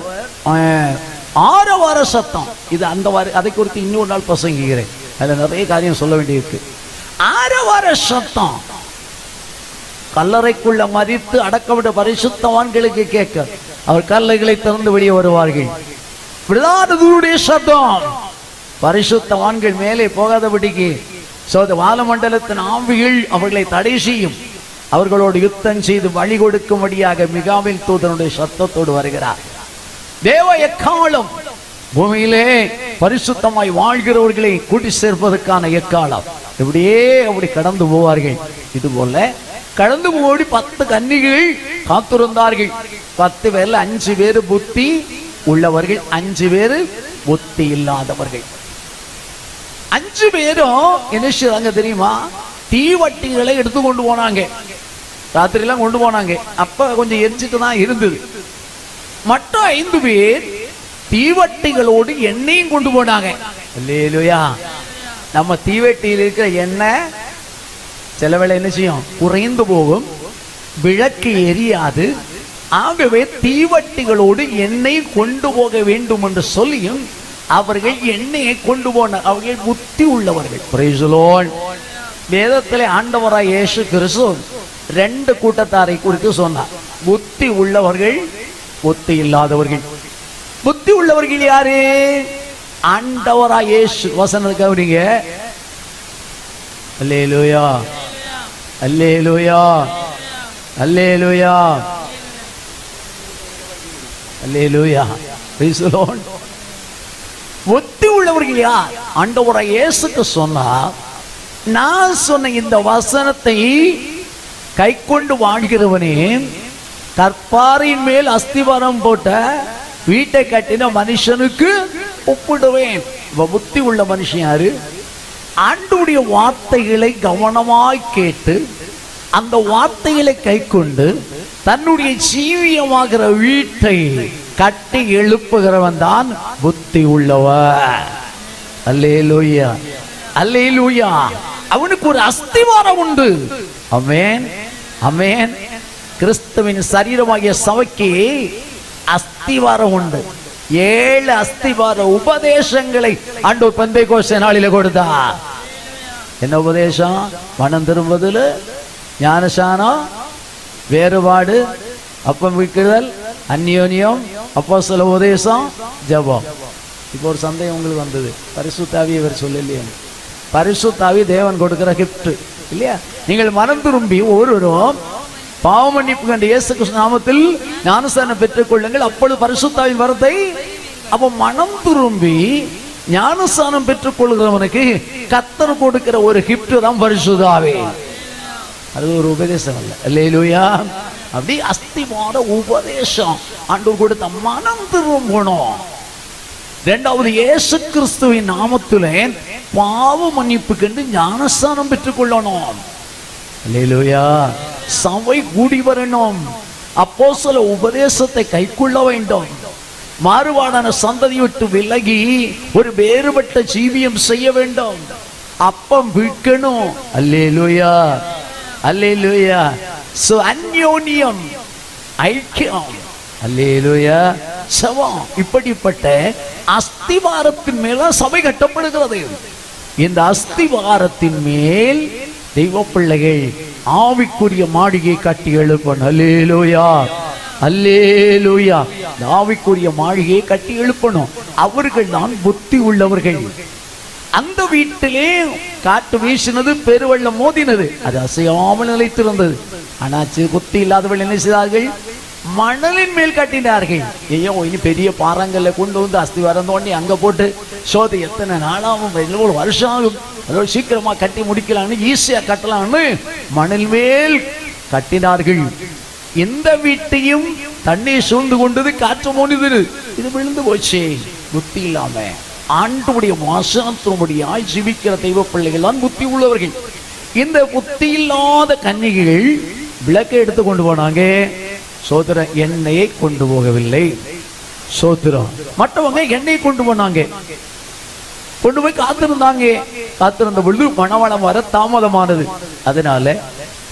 ஆரவார சத்தம். இது அந்த அதை குறித்து இன்னொரு நாள் பிரசங்கிக்கிறேன். அதுல நிறைய காரியம் சொல்ல வேண்டியிருக்கு. ஆரவார சத்தம் கல்லறைக்குள்ள மதித்து அடக்கவிட பரிசுத்தவான்களுக்கு கேட்க அவர் கல்லைகளை திறந்து வெளியே வருவார்கள். விடாதவருடைய சத்தம் பரிசுத்தவான்கள் மேலே போகாதபடிக்கு வானமண்டலத்தின் ஆவிகள் அவர்களை தடை செய்யும். அவர்களோடு யுத்தம் செய்து வழி கொடுக்கும்படியாக மிகாவேல் தூதனுடைய சத்தத்தோடு வருகிறார். தேவ எக்காலம் பூமியிலே பரிசுத்தமாய் வாழ்கிறவர்களை கூட்டி சேர்ப்பதற்கான எக்காலம். அப்படி கடந்து போவார்கள். இது போல கடந்து போடி 10 கன்னிகள் காத்திருந்தார்கள். 10 பேர்ல 5 பேர் புத்தி உள்ளவர்கள், 5 பேர் புத்தி இல்லாதவர்கள். 5 பேரும் என்ன செய்றாங்க தெரியுமா? தீவட்டிகளை எடுத்து கொண்டு போனாங்க. ராத்திரி எல்லாம் கொண்டு போனாங்க. அப்ப கொஞ்சம் எரிஞ்சிட்டு தான் இருந்தது. மற்ற 5 பேர் தீவட்டிகளோடு எண்ணெயும் கொண்டு போனாங்க. அல்லேலூயா. நம்ம தீவட்டியில் இருக்கிற எண்ணெய் சில வேளை என்ன செய்யும்? குறைந்து போகும், விளக்கு எரியாது. ஆகவே தீவட்டிகளோடு எண்ணெய் கொண்டு போக வேண்டும் என்று சொல்லியும் அவர்கள் எண்ணெயை கொண்டு போனார். அவர்கள் புத்தி உள்ளவர்கள். Price the Lord. வேதத்திலே ஆண்டவராய் இயேசு கிறிஸ்து 2 கூட்டத்தாரை குறித்து சொன்னார். புத்தி உள்ளவர்கள், புத்தி இல்லாதவர்கள். புத்தி உள்ளவர்கள் யாரு? ஆண்டவராய் இயேசு. வசனத்தை கவனிங்க. Alleluia, alleluia, alleluia, alleluia. Praise the lord. புத்தி உள்ளவர்கள் யார்? ஆண்டவராய் இயேசுக்கு சொன்னார், நான் சொன்ன இந்த வசனத்தை கை கொண்டு வாழ்கிறவனே, கற்பாரின் மேல் அஸ்திவாரம் போட்ட வீட்டை கட்டின மனுஷனுக்கு ஒப்பிடுவேன். புத்தி உள்ள மனுஷன் யாரு? ஆண்டவருடைய வார்த்தைகளை கவனமாய் கேட்டு அந்த வார்த்தைகளை கை கொண்டு தன்னுடைய ஜீவியமாகிற வீட்டை கட்டி எழுப்புகிறவன் தான் புத்தி உள்ளவன். அல்லேலூயா, அல்லேலூயா. அவனுக்கு ஒரு அஸ்திவாரம் உண்டு. ஆமென், ஆமென். கிறிஸ்துவின் சரீரமாகிய சபைக்கு அஸ்திவாரம் உண்டு. 7 அஸ்திவார உபதேசங்களை ஆண்டவர் பெந்தேகோஸ்தே நாளிலே கொடுத்தார். என்ன உபதேசம்? மனம் திரும்புதல், ஞானசானம், வேறுபாடு, அப்பம் விற்குதல், அந்யோன்யம், அப்போஸ்தல உபதேசம், ஜெபம். இப்போ ஒரு சந்தேகம் உங்களுக்கு வந்தது, பரிசுத்த ஆவியை இவர் சொல்லலையே. பரிசுத்த ஆவி தேவன் கொடுக்கிற கிஃப்ட் இல்லையா? நீங்கள் மனம் திரும்பி ஒவ்வொருவரும் பாவ மன்னிப்பு கண்ட இயேசு கிறிஸ்து நாமத்தில் ஞானஸ்நானம் பெற்றுக் கொள்ளுங்கள், அப்பொழுது பரிசுத்த ஆவியின் வரத்தை. அப்ப மனம் திரும்பி ஞானஸ்நானம் பெற்றுக் கொள்கிறவனுக்கு கர்த்தர் கொடுக்கிற ஒரு கிஃப்ட் தான் பரிசுத்த ஆவி. அது ஒரு உபதேசம் அல்ல. அல்லேலூயா. அப்படி அஸ்திவார உபதேசம் ஆண்டவர் கொடுத்த மனம் திரும்பணும். 2வது இயேசு கிறிஸ்துவின் நாமத்திலே பாவ மன்னிப்பு கண்டு ஞானஸ்நானம் பெற்றுக் கொள்ளணும். அல்லேலூயா. சபை கூடி வரணும். அப்போஸ்தல உபதேசத்தை கைக்கொள்ள வேண்டும். மாறுபாடான சந்ததி விட்டு விலகி ஒரு வேறுபட்ட ஜீவியம் செய்ய வேண்டும். அப்பம் விற்கணும். அல்லேலூயா, அல்லேலூயா. சோ அந்யோன்யம், ஐக்கியம். அல்லேலூயா. சவம். இப்படிப்பட்ட அஸ்திவாரத்தின் மேல சபை கட்டப்படுகிறது. இந்த அஸ்திவாரத்தின் மேல் தெய்வ பிள்ளைகள் ஆவிக்குரிய மாளிகை கட்டி எழுப்பணும். அல்லேலூயா, அல்லேலூயா. ஆவிக்குரிய மாளிகையை கட்டி எழுப்பணும். அவர்கள் தான் புத்தி உள்ளவர்கள். அந்த வீட்டிலே காற்று வீசினது, பெருவெள்ளம் மோதினது, அது அசையாமல் நிலைத்திருந்தது. ஆனால் புத்தி இல்லாதவர்கள் என்ன செய்தார்கள்? மணலின் மேல் கட்டினார்கள். ஐயோ, இனி பெரிய பாறாங்கல்ல கொண்டு வந்து அஸ்திவாரம் தோண்டி அங்க போட்டு சோதி எத்தனை நாளாகும், எவ்வளவு வருஷம் ஆகும், அதோட சீக்கிரமா கட்டி முடிக்கலாம்னு, ஈஸியா கட்டலாம்னு மணல் மேல் கட்டினார்கள். இந்த வீட்டையும் தண்ணீர் சூழ்ந்து கொண்டது, காற்று மோனிது, இது விழுந்து போச்சு. புத்தி இல்லாம ஆண்டவருடைய வாசனத்தினுடைய ஜீவிக்கிற தெய்வ பிள்ளைகள் தான் புத்தி உள்ளவர்கள். இந்த புத்தி இல்லாத கன்னிகைகள் விளக்கை எடுத்து கொண்டு போனாங்க. சோதரம் எண்ணெயை கொண்டு போகவில்லை. சோதரம் மற்றவங்க எண்ணெய் கொண்டு போனாங்க. கொண்டு போய் காத்திருந்தாங்க. காத்திருந்த பொழுது மணவாளம் வர தாமதமானது. அதனால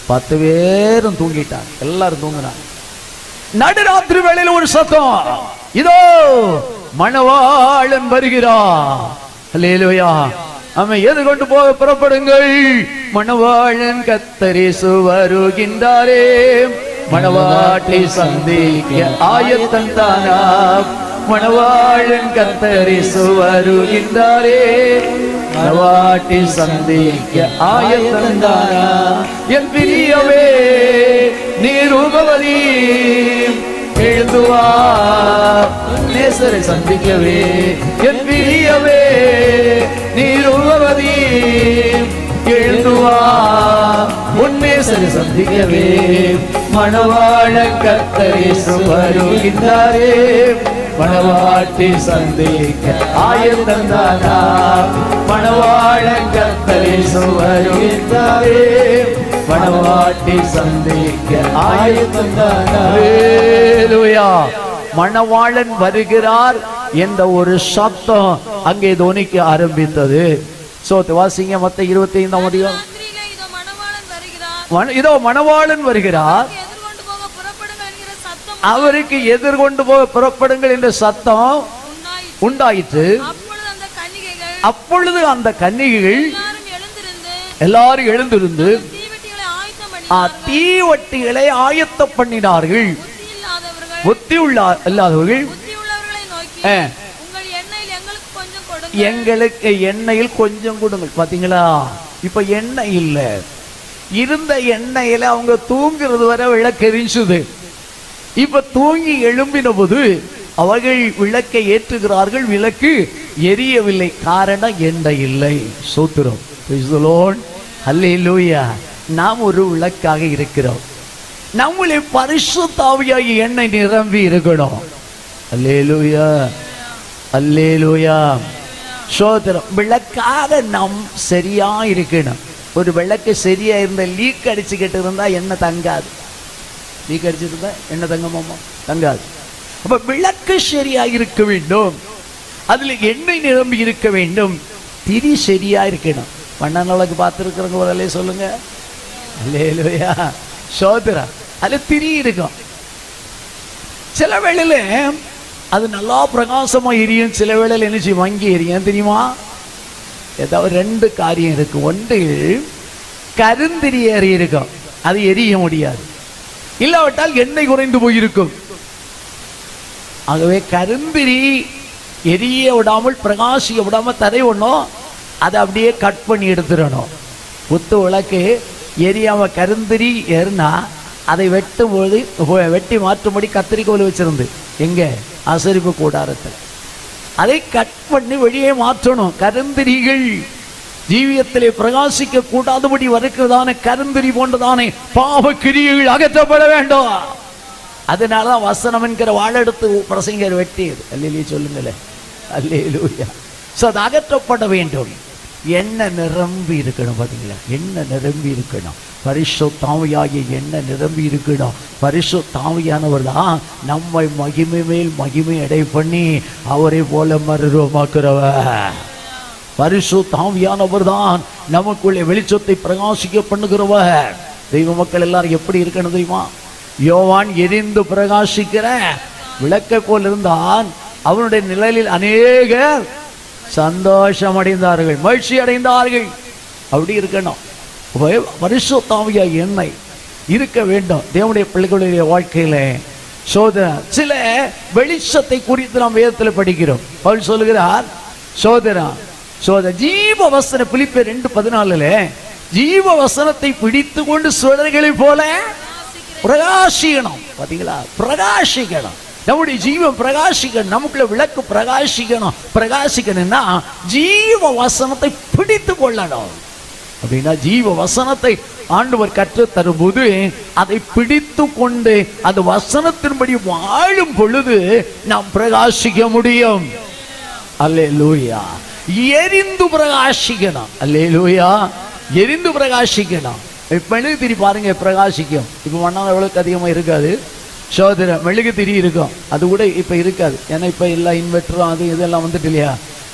10 பேரும் தூங்கிட்டாங்க. எல்லாரும் தூங்கினாங்க. நடுராத்திரி வேளையில் ஒரு சத்தம், இதோ மணவாளன் வருகிறார். அல்லேலூயா. அவன் எது கொண்டு போக புறப்படுங்கள், மணவாளன் கர்த்தர் இயேசு வருகின்றாரே, மணவாட்டி சந்திக்க ஆயத்தம் தானா, மணவாளன் கர்த்தர் இயேசு வருகின்றாரே, மணவாட்டி சந்திக்க ஆயத்தந்தானா என் பிரியவே நீ ரூபவதி எழுதுவா நேசரை சந்திக்கவே என் பிரியவே நீ ரூபவதி எழுதுவா உன்னேசரை சந்திக்கவே மணவாழ கர்த்தரே வருகின்றாரே மணவாட்டி சந்திக்க ஆயத்தந்தானா மணவாழ கர்த்தரே வருகின்றாரே மணவாட்டி சந்திக்க ஆயத்தந்தானா. ஹல்லேலூயா. மணவாளன் வருகிறார் என்ற ஒரு சத்தம் அங்கே தொனிக்க ஆரம்பித்தது. வாசிங்க மத்தேயு 25ஆம் அதிகாரம். இதோ மணவாளன் வருகிறார், அவருக்கு எதிர்கொண்டு போக புறப்படுங்கள் என்ற சத்தம் உண்டாயிற்று. அப்பொழுது அந்த கன்னிகைகள் எல்லாரும் எழுந்திருந்து தீவட்டிகளை ஆயத்தம் பண்ணினார்கள். புத்தி இல்லாதவர்கள் எங்களுக்கு எண்ணெயில் கொஞ்சம் கொடுங்கள். பாத்தீங்களா, இப்ப எண்ணெய் இல்ல, இருந்த எண்ணெயில அவங்க தூங்குறது வரை விளக்கு எரிஞ்சுது. இப்ப தூங்கி எழும்பின போது அவர்கள் விளக்கை ஏற்றுகிறார்கள், விளக்கு எரியவில்லை. காரணம் எண்ணெய் இல்லை. சோத்திரம். அல்லேலூயா. நாம் ஒரு விளக்காக இருக்கிறோம். நம்மளை பரிசுத்த ஆவியாகிய எண்ணெய் நிரம்பி இருக்கணும். அல்லேலூயா, அல்லேலூயா. சோதரம். விளக்காக நாம் சரியா இருக்கணும். ஒரு விளக்கு சரியா இருந்த லீக் அடிச்சுக்கிட்டு இருந்தா எண்ணெய் தங்காது. லீக் அடிச்சுட்டு இருந்தா எண்ணெய் தங்கமாமா? தங்காது. அப்ப விளக்கு சரியா இருக்க வேண்டும், அதுல எண்ணெய் நிரம்பி இருக்க வேண்டும், திரி சரியா இருக்கணும். மண்ணாளுக்கு பார்த்துருக்கிறவங்க ஒரு அலையை சொல்லுங்க. அல்லேலூயா. சோதரா. அதுல திரி இருக்கும். சில வேளையில அது நல்லா பிரகாசமா எரியும், சில வேளையில என்ன செய்யும், வங்கி எரியும். தெரியுமா? ஏதாவது ரெண்டு காரியம் இருக்கு. ஒன்று கருந்திரி ஏறி இருக்கும், அது எரிய முடியாது. இல்லாவிட்டால் எண்ணெய் குறைந்து போயிருக்கும். ஆகவே கருந்திரி எரிய விடாமல் பிரகாசிக்க விடாமல் தரை ஒண்ணும், அதை அப்படியே கட் பண்ணி எடுத்துடணும். குத்து விளக்கு எரியாம கருந்திரி ஏறினா அதை வெட்டும் போது வெட்டி மாற்றும்படி கத்திரிக்கோல் வச்சிருந்து எங்க ஆசரிப்பு கூடாரத்தில் அதை கட் பண்ணி வெளியே மாற்றணும். கருந்திரிகள் ஜீவியத்திலே பிரகாசிக்க கூடாதபடி வருகிறதான கருந்திரி போன்றதானே பாவ கிரியைகள் அகற்றப்பட வேண்டும். அதனாலதான் வசனம் என்கிற வாழெடுத்து பிரசங்கர் வெட்டியது. அல்லேலூயா சொல்லுங்களேன். அல்லேலூயா. அது அகற்றப்பட வேண்டும். எண்ணெய் நிரம்பி இருக்கணும். பாத்தீங்களா? எண்ணெய் நிரம்பி இருக்கணும். பரிசுத்த ஆவியாகிய எண்ணெய் நிரம்பி இருக்கணும். பரிசுத்த ஆவியானவர் தான் நம்மை மகிமை மேல் மகிமை அடை பண்ணி அவரை போல மறுரூபமாக்குறவர். பரிசுத்த ஆவியானவர் தான் நமக்குள்ளே வெளிச்சத்தை பிரகாசிக்க பண்ணுகிறவர். தெய்வ மக்கள் எல்லாரும் எப்படி இருக்கணும் தெரியுமா? யோவான் எரிந்து பிரகாசிக்கிற விளக்க போல் இருந்தான். அவனுடைய நிழலில் அநேகர் சந்தோஷம் அடைந்தார்கள், மகிழ்ச்சி அடைந்தார்கள். அப்படி இருக்கணும். பரிசுத்த ஆவியாகிய எண்ணெய் இருக்க வேண்டும் தேவனுடைய பிள்ளைகளுடைய வாழ்க்கையில. சோதனை சில வெளிச்சத்தை குறித்து நாம் வேதத்தில் படிக்கிறோம். பவுல் சொல்லுகிறார், சோதரா சோதர ஜீவ வசன பிலிப்பியர் 2:14 ஜீவ வசனத்தை பிடித்து கொண்டு சுடர்களை போல பிரகாசிக்கணும். பாத்தீங்களா? பிரகாசிக்கணும். நம்முடைய ஜீவன் பிரகாசிக்கணும். நமக்குள்ள விளக்கு பிரகாசிக்கணும். பிரகாசிக்கணும்னா ஜீவ வசனத்தை பிடித்து கொள்ளணும். அப்படின்னா ஜீவ வசனத்தை ஆண்டவர் கற்று தரும்போது அதை பிடித்து கொண்டு அந்த வசனத்தின்படி வாழும் பொழுது நாம் பிரகாசிக்க முடியும். அல்லேலூயா. எரிந்து பிரகாசிக்கணும். அல்லேலூயா. எரிந்து பிரகாசிக்கணும். மெழுகு திரி பாருங்க பிரகாசிக்கும். இப்ப மண்ணால் எவ்வளவுக்கு அதிகமா இருக்காது. சோதர மெழுகு திரி இருக்கும், அது கூட இப்ப இருக்காது. ஏன்னா இப்ப எல்லாம் இன்வெர்டரும் அது இதெல்லாம் வந்துட்டு இல்லையா.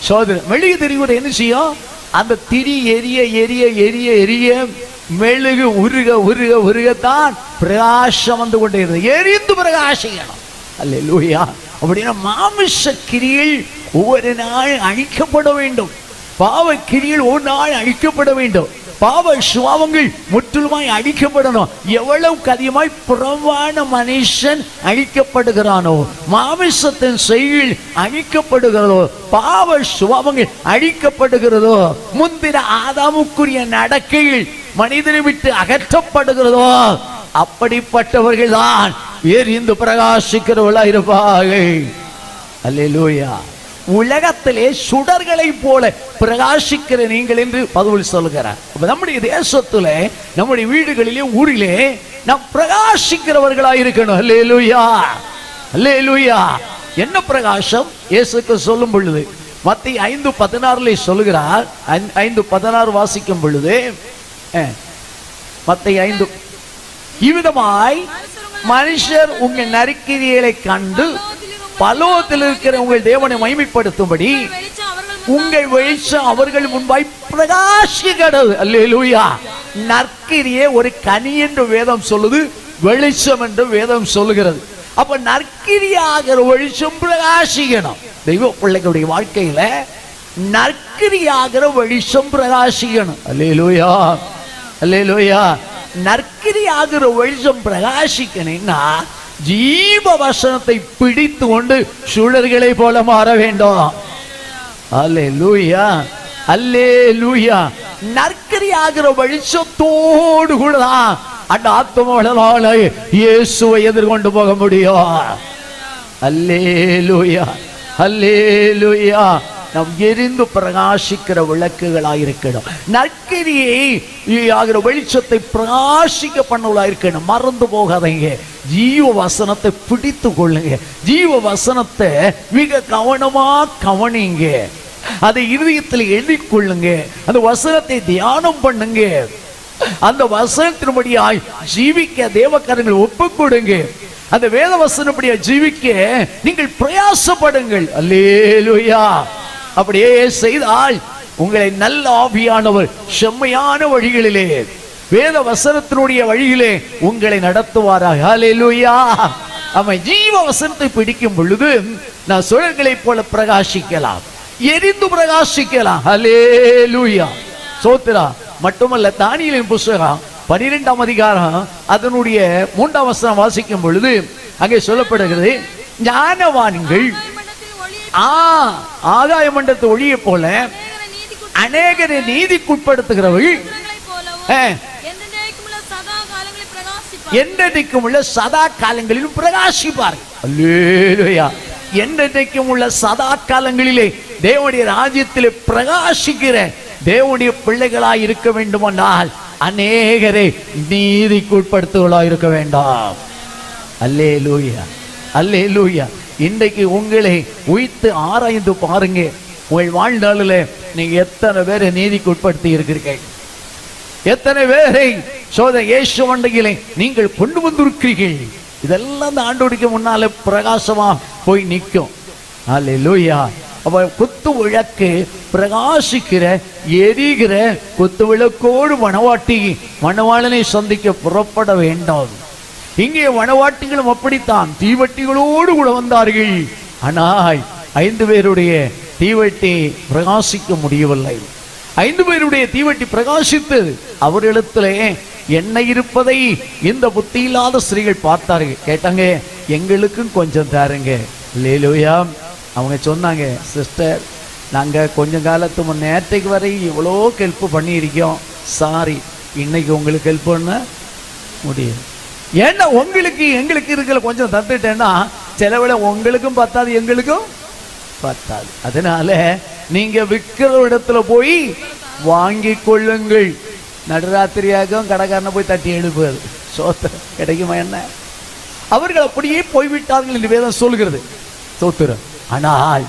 சோதர மெழுகு திரி கூட என்ன செய்யும்? அந்த திரி எரிய எரிய எரிய எரிய மெழுகு உருக உருக உருகத்தான் பிரகாசம் வந்து கொண்டே இருந்தது. எரிந்து பிரகாசிக்கணும். அல்லேலூயா. அப்படின்னா மாமிச கிரியை ஒவ்வொரு நாள் அழிக்கப்பட வேண்டும். பாவ கிரியில் ஒரு நாள் அழிக்கப்பட வேண்டும். பாவ சுபாவங்கள் முற்றிலுமாய் அழிக்கப்படணும். எவ்வளவுக்கு அதிகமாய் புறம்பான மனுஷன் அழிக்கப்படுகிறானோ, மாமிசத்தின் செயல் அழிக்கப்படுகிறதோ, பாவ சுபாவங்கள் அழிக்கப்படுகிறதோ, முந்தின ஆதாமுக்குரிய நடக்கைகள் மனிதனை விட்டு அகற்றப்படுகிறதோ, அப்படிப்பட்டவர்கள் தான் எரிந்து பிரகாசிக்கிறவர்களா இருப்பார்கள். அல்லேலூயா. உலகத்திலே சுடர்களை போல பிரகாசிக்கிற நீங்கள் என்று பவுல் சொல்கிறார். நம்முடைய தேசத்திலே, நம்முடைய வீடுகளிலே, ஊரிலே நாம் பிரகாசிக்கிறவர்களாக இருக்கணும். அல்லேலூயா, அல்லேலூயா. என்ன பிரகாசம்? இயேசுக்கு சொல்லும் பொழுது மத்தேயு 5:16 சொல்லுகிறார். 5:16 வாசிக்கும் பொழுது, மத்தேயு 5, இவ்விதமாய் மனுஷர் உங்கள் நற்கிரியைகளை கண்டு பரலோகத்தில் இருக்கிற உங்கள் தேவனை மகிமைப்படுத்தும்படி உங்கள் வெளிச்சம் அவர்கள் முன்பாய் பிரகாசிக்கிறது. அல்லேலூயா. நற்கிரியே ஒரு கனி என்று வேதம் சொல்லுது, வெளிச்சம் என்று வேதம் சொல்லுகிறது. அப்ப நற்கிரியாகிற வெளிச்சம் பிரகாசிக்கணும். தெய்வ பிள்ளைகளுடைய வாழ்க்கையில நற்கிரியாகிற வெளிச்சம் பிரகாசிக்கணும். அல்லேலூயா, அல்லேலூயா. நற்கிரியாகிற வெளிச்சம் பிரகாசிக்கணும்னா ஜீவ வசனத்தை பிடித்து கொண்டு சுடர்களை போல மாற வேண்டும். அல்லேலூயா, அல்லேலூயா. நற்கிரியாகிற வெளிச்சத்தோடு கூட தான் அந்த ஆத்மாவால இயேசுவை எதிர்கொண்டு போக முடியும். அல்லேலூயா, அல்லேலூயா. நாம் எரிந்து பிரகாசிக்கிற விளக்குகளாக இருக்கணும். நற்கிரியை ஆகிற வெளிச்சத்தை பிரகாசிக்க பண்ணவர்களாக இருக்கணும். மறந்து போகாதீங்க. ஜீவ வசனத்தை பிடித்து கொள்ளுங்க. ஜீவ வசனத்தை மிக கவனமா கவனிங்க. அதை இருதயத்தில் எண்ணிக்கொள்ளுங்க. அந்த வசனத்தை தியானம் பண்ணுங்க. அந்த வசனத்தின்படியாய் ஜீவிக்க தேவக்காரங்களை ஒப்புக் கொடுங்க. அந்த வேத வசனப்படியா ஜீவிக்க நீங்கள் பிரயாசப்படுங்கள். அல்லேலூயா. அப்படியே செய்தால் உங்களை நல்ல ஆவியானவர் செம்மையான வழிகளிலே, வேத வசனத்தினுடைய வழியிலே உங்களை நடத்துவாராக. ஹல்லேலூயா. அவன் ஜீவ வசனத்தை பிடிக்கும் பொழுது நான் சுடர்களைப் போல பிரகாசிக்கலாம், எரிந்து பிரகாசிக்கலாம். ஹல்லேலூயா, சோத்திரா. மட்டுமல்ல, தானியேலின் புத்தகம் 12ஆம் அதிகாரம் அதனுடைய 3ஆம் வசனம் வாசிக்கும் பொழுது அங்கே சொல்லப்படுகிறது, ஞானவான்கள் ஆகாய மண்டலத்தை ஒளியை போல அநேகரை நீதிக்குட்படுத்துகிறவர்கள் என்றைக்கும் உள்ள சதா காலங்களிலும் பிரகாசிப்பார்கள். அல்லேலூயா. என்றைக்கும் உள்ள சதா காலங்களிலே தேவனுடைய ராஜ்யத்திலே பிரகாசிக்கிற தேவனுடைய பிள்ளைகளாய் இருக்க வேண்டுமானால் அநேகரை நீதிக்குட்படுத்துவர்களாய் இருக்க வேண்டாம். அல்லேலூயா, அல்லேலூயா. இன்றைக்கு உங்களை உய்த்து ஆராய்ந்து பாருங்க. உங்கள் வாழ்நாளில் நீங்க எத்தனை பேரை நீதிக்கு உட்படுத்தி இருக்கிறீர்கள்? எத்தனை பேரை இயேசு வண்டிகளை நீங்கள் கொண்டு வந்திருக்கிறீர்கள்? இதெல்லாம் அந்த ஆண்டோடிக்கு முன்னால பிரகாசமா போய் நிற்கும். அல்லேலூயா. அப்ப குத்து விளக்கு பிரகாசிக்கிற எரிகிற குத்து விளக்கோடு மணவாட்டி மணவாளனை சந்திக்க புறப்பட வேண்டும். இங்கே மணவாட்டிகளும் அப்படித்தான் தீவட்டிகளோடு கூட வந்தார்கள். ஆனால் 5 பேருடைய தீவட்டி பிரகாசிக்க முடியவில்லை. 5 பேருடைய தீவட்டி பிரகாசித்தது. அவர்களிடத்திலே எண்ணெய் இருப்பதை இந்த புத்தி இல்லாத ஸ்திரீகள் பார்த்தார்கள். கேட்டாங்க, எங்களுக்கும் கொஞ்சம் தாருங்க. அல்லேலூயா. அவங்க சொன்னாங்க, சிஸ்டர், நாங்கள் கொஞ்ச காலத்து நேற்றைக்கு வரை இவ்வளோ ஹெல்ப் பண்ணியிருக்கோம். சாரி, இன்னைக்கு உங்களுக்கு ஹெல்ப் பண்ண முடியும். ஏன்னா உங்களுக்கு எங்களுக்கு இருக்கிற கொஞ்சம் தந்துட்டேன்னா சிலவேளை உங்களுக்கும் பத்தாது, எங்களுக்கும் பத்தாது. அதனால நீங்க விற்கிற இடத்துல போய் வாங்கி கொள்ளுங்கள். நடுராத்திரியாகவும் கடைக்காரனை போய் தட்டி எழுப்புவது சோத்திரம் கிடைக்குமா என்ன? அவர்கள் அப்படியே போய்விட்டார்கள் என்று வேதம் சொல்கிறது. சோத்திரம். ஆனால்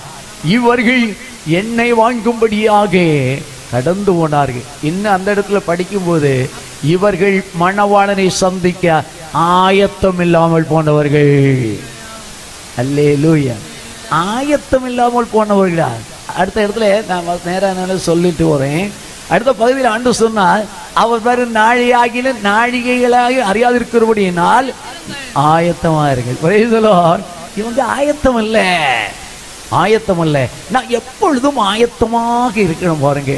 இவர்கள் எண்ணெய் வாங்கும்படியாக கடந்து போனார்கள். இன்னும் அந்த இடத்துல படிக்கும்போது இவர்கள் மணவாளனை சந்திக்க ஆயத்தம் இல்லாமல் போனவர்கள். அல்லேலூயா. ஆயத்தம் இல்லாமல் போனவர்களா? அடுத்த இடத்துல நான் நேராக சொல்லிட்டு வரேன். அடுத்த பகுதியில் ஆண்டு சொன்னால், அவர் வேறு நாழிகையிலும் நாழிகைகளாக அறியாதிருக்கிறபடியினால் ஆயத்தமா இருங்கள். இவங்க ஆயத்தம் இல்ல, ஆயத்தம் அல்ல. நான் எப்பொழுதும் ஆயத்தமாக இருக்கணும் பாருங்க.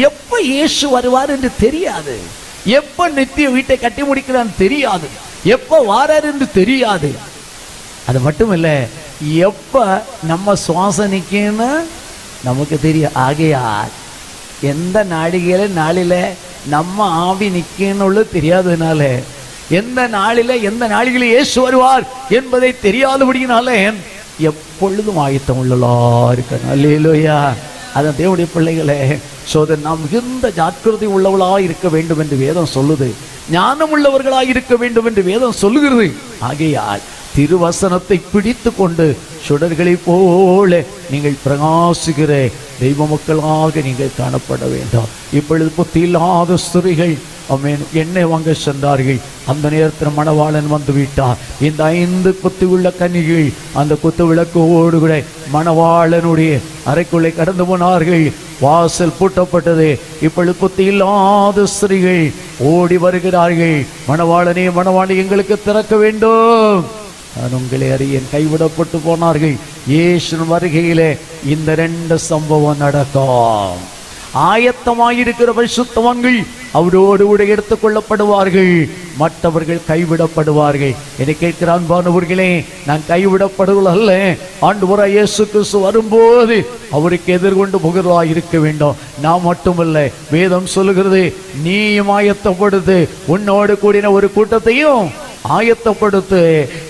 எப்ப இயேசு வருவார் என்று தெரியாது, எப்ப நித்திய வீட்டை கட்டி முடிக்கிறான்னு தெரியாது, எப்ப வாரார் என்று தெரியாது. அது மட்டுமில்ல, எப்ப நம்ம சுவாசம் நிற்குன்னு நமக்கு தெரியும். ஆகையால் எந்த நாளில நம்ம ஆவி நிற்கன்னு தெரியாததுனால, எந்த நாளிலே இயேசு வருவார் என்பதை தெரியாதபடியினாலே எப்பொழுதும் ஆயத்தம் உள்ளலா இருக்கணும். அல்லேலூயா. அதான் தேவனுடைய பிள்ளைகளே, சோதரன் நாம் மிகுந்த ஜாக்கிரதை உள்ளவளாக இருக்க வேண்டும் என்று வேதம் சொல்லுது. ஞானம் உள்ளவர்களாக இருக்க வேண்டும் என்று வேதம் சொல்லுகிறது. ஆகையால் திருவசனத்தை பிடித்து கொண்டு சுடர்களை போல நீங்கள் பிரகாசிக்கிற தெய்வ மக்களாக நீங்கள் காணப்பட வேண்டும். இப்பொழுது புத்தி இல்லாத ஸ்திரீகள் எண்ணெய் வாங்க சென்றார்கள். அந்த நேரத்தில் மணவாளன் வந்து விட்டார். இந்த 5 குத்து உள்ள கன்னிகள் அந்த குத்து விளக்கோடு கூட மணவாளனுடைய அறைக்குள்ளே கடந்து போனார்கள். வாசல் பூட்டப்பட்டது. இப்பொழுது புத்தி இல்லாத ஸ்திரீகள் ஓடி வருகிறார்கள். மணவாளனே, மணவாளி, எங்களுக்கு திறக்க வேண்டும். நான் உங்களை அறியேன். கைவிடப்பட்டு போனார்கள். இயேசு வருகையிலே இந்த 2 சம்பவம் நடக்கும். ஆயத்தமாயிருக்கிற பரிசுத்தவான்கள் அவரோடு கூட எடுத்துக் கொள்ளப்படுவார்கள், மற்றவர்கள் கைவிடப்படுவார்கள். என்னை கேட்கிற அன்பானவர்களே, நான் கைவிடப்படுவதல்ல. ஆண்டவராகிய இயேசு கிறிஸ்து வரும்போது அவருக்கு எதிர்கொண்டு புகழாய் இருக்க வேண்டும். நான் மட்டுமல்ல, வேதம் சொல்லுகிறது, நீயும் ஆயத்தப்படுத்து, உன்னோடு கூடின ஒரு கூட்டத்தையும் ஆயத்தப்படுத்து.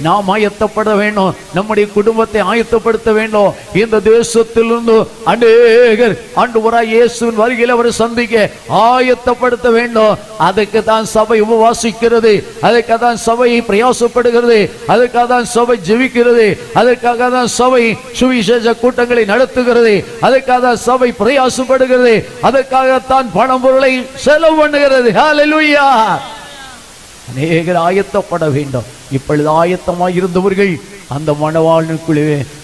நாம் ஆயத்தப்பட வேண்டும். நம்முடைய குடும்பத்தை ஆயத்தப்படுத்த வேண்டும். இந்த தேசத்திலிருந்து அநேகர் ஆண்டவராகிய இயேசுவின் வருகையில் அவரை சந்திக்க ஆயத்தப்படுத்த வேண்டும். அதுக்கு தான் சபை உபவாசிக்கிறது, அதுக்காக தான் சபை பிரயாசப்படுகிறது, அதுக்காக தான் சபை ஜெபிக்கிறது, அதுக்காக தான் சபை சுவிசேஷ கூட்டங்களை நடத்துகிறது, அதுக்காக தான் சபை பிரயாசப்படுகிறது, அதுக்காகத்தான் பணம் பொருளை செலவு பண்ணுகிறது. ஹல்லேலூயா. அநேகர் ஆயத்தப்பட வேண்டும். இப்பொழுது ஆயத்தமாய் இருந்தவர்கள் அந்த மணவாளனுக்குள்ளே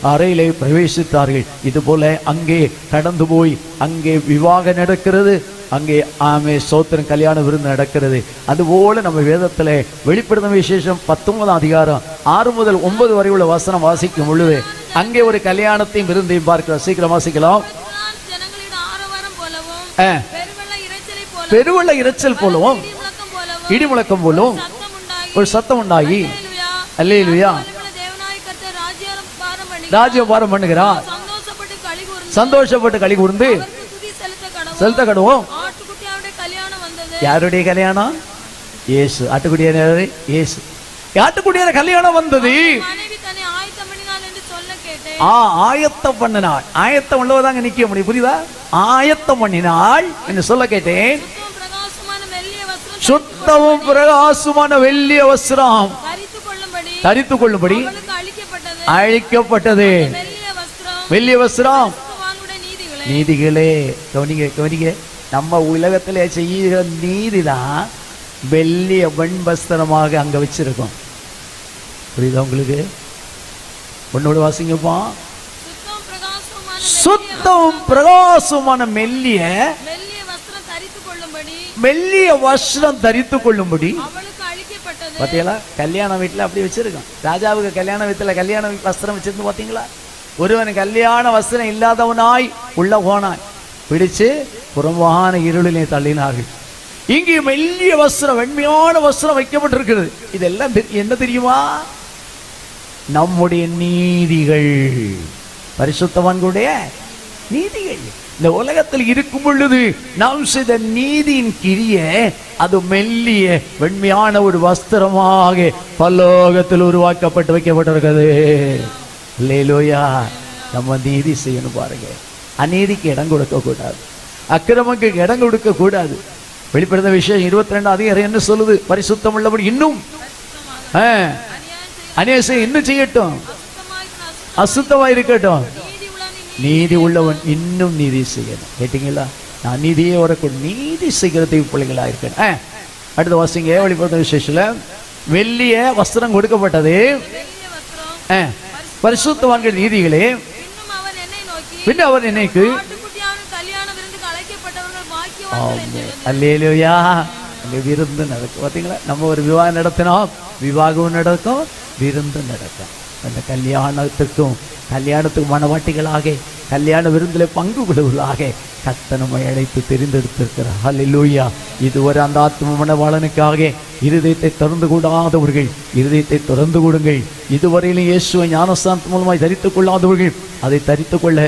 அறையிலே பிரவேசித்தார்கள். இது போல அங்கே கடந்து போய் அங்கே விவாகம் நடக்கிறது, அங்கே சோத்திரம் கல்யாண விருந்து நடக்கிறது. அதுபோல நம்ம வேதத்தில் வெளிப்படுத்தும் விசேஷம் 19ஆம் அதிகாரம் 6 முதல் 9 வரை உள்ள வசனம் வாசிக்கும் பொழுது அங்கே ஒரு கல்யாணத்தையும் விருந்தையும் பார்க்கிறோம். சீக்கிரம் வாசிக்கலாம். பெருவெள்ள இரைச்சல் போலவும் இடி முழக்கம் போலும் ஒரு சத்தம் உண்டாகி, அல்லேலூயா, ராஜ்யபாரம் பண்ணுகிறார். சந்தோஷப்பட்டு களி கூர்ந்து செலுத்த கடவும். யாருடைய கல்யாணம்? இயேசு. ஆட்டுக்குடியான இயேசு. ஆட்டுக்குடியான கல்யாணம் வந்தது. ஆயத்தம் பண்ணினாள். ஆயத்தம் உள்ளவதாங்க நிக்க முடியும். புரியுதா? ஆயத்தம் பண்ணினாள் என்று சொல்ல கேட்டேன். சுத்தமும் பிரகாசமான வெள்ளிய வஸ்திரம் தரித்துக் கொள்ளும்படி அழிக்கப்பட்டது. வெள்ளிய வஸ்திரம் நீதிகளே. கவனிங்க, நம்ம உலகத்திலே செய்கிற நீதிதான் வெள்ளிய வெண்வஸ்திரமாக அங்க வச்சிருக்கோம். புரியுதா உங்களுக்கு? உன்னோட வாசிங்கப்பா. சுத்தம் பிரகாசமான மெல்லிய வஸ்திரம் தரித்துக் கொள்ளும்படி. பாத்தீங்களா? கல்யாண வீட்டுல அப்படி வச்சிருக்கோம். ராஜாவுக்கு கல்யாண வீட்டுல கல்யாண வஸ்திரம் வச்சிருந்து பாத்தீங்களா? ஒருவன் கல்யாண வஸ்திரம் இல்லாதவனாய் உள்ள போனாய், பிடிச்சு புறம்பான இருளிலே தள்ளினார்கள். இங்கே மெல்லிய வஸ்திரம், வெண்மையான வஸ்திரம் வைக்கப்பட்டிருக்கிறது. இதெல்லாம் என்ன தெரியுமா? நம்முடைய நீதிகள், பரிசுத்தவான்களுடைய நீதிகள். இந்த உலகத்தில் இருக்கும் பொழுது நாம் செய்த நீதியின் கிரியை அது மெல்லிய வெண்மையான ஒரு வஸ்திரமாக பரலோகத்தில் உருவாக்கப்பட்டு வைக்கப்பட்டிருக்கிறது. அல்லேலூயா. நம்ம நீதி செய்யணும் பாருங்க. அநீதிக்கு இடம் கொடுக்க கூடாது, அக்கிரமக்கு இடம் கொடுக்க கூடாது. வெளிப்படுத்த விஷயம் 22ஆம் அதிகாரம் என்ன சொல்லுது? பரிசுத்தம் உள்ளபடி இன்னும் அநியாயம் இன்னும் செய்யட்டும், அசுத்தமா இருக்கட்டும், நீதி உள்ளவன் இன்னும் நீதி செய்யணும். கேட்டீங்களா? நான் நீதியே வரக்கூடும், நீதி செய்கிற தெய்வ பிள்ளைகளா இருக்கேன். அடுத்த வாசிங்க. வெளிப்படுத்த விசேஷத்துல வெள்ளிய வஸ்திரம் கொடுக்கப்பட்டது. பரிசுத்தவான்கள் நீதிகளே. பின் அவர் என்னைக்கு அல்லேலூயா விருந்து நடக்கும். பார்த்தீங்களா? நம்ம ஒரு விவாகம் நடத்தினோம், விவாகம் நடக்கும், விருந்து நடக்கும். அந்த கல்யாணத்துக்கு மனவாட்டிகளாக கல்யாண விருந்தில் பங்கு கொள்வதாக கர்த்தர் நம்மை அழைத்து தெரிந்தெடுத்திருக்கிறார். ஹல்லேலூயா. இதுவரை அந்த ஆத்தும மணவாளனுக்காக இருதயத்தை திறந்து கூடாதவர்கள் இருதயத்தை திறந்து கொடுங்கள். இதுவரையிலும் இயேசுவை ஞானஸ்தானத்தின் மூலமாய் தரித்துக் கொள்ளாதவர்கள் அதை தரித்துக் கொள்ள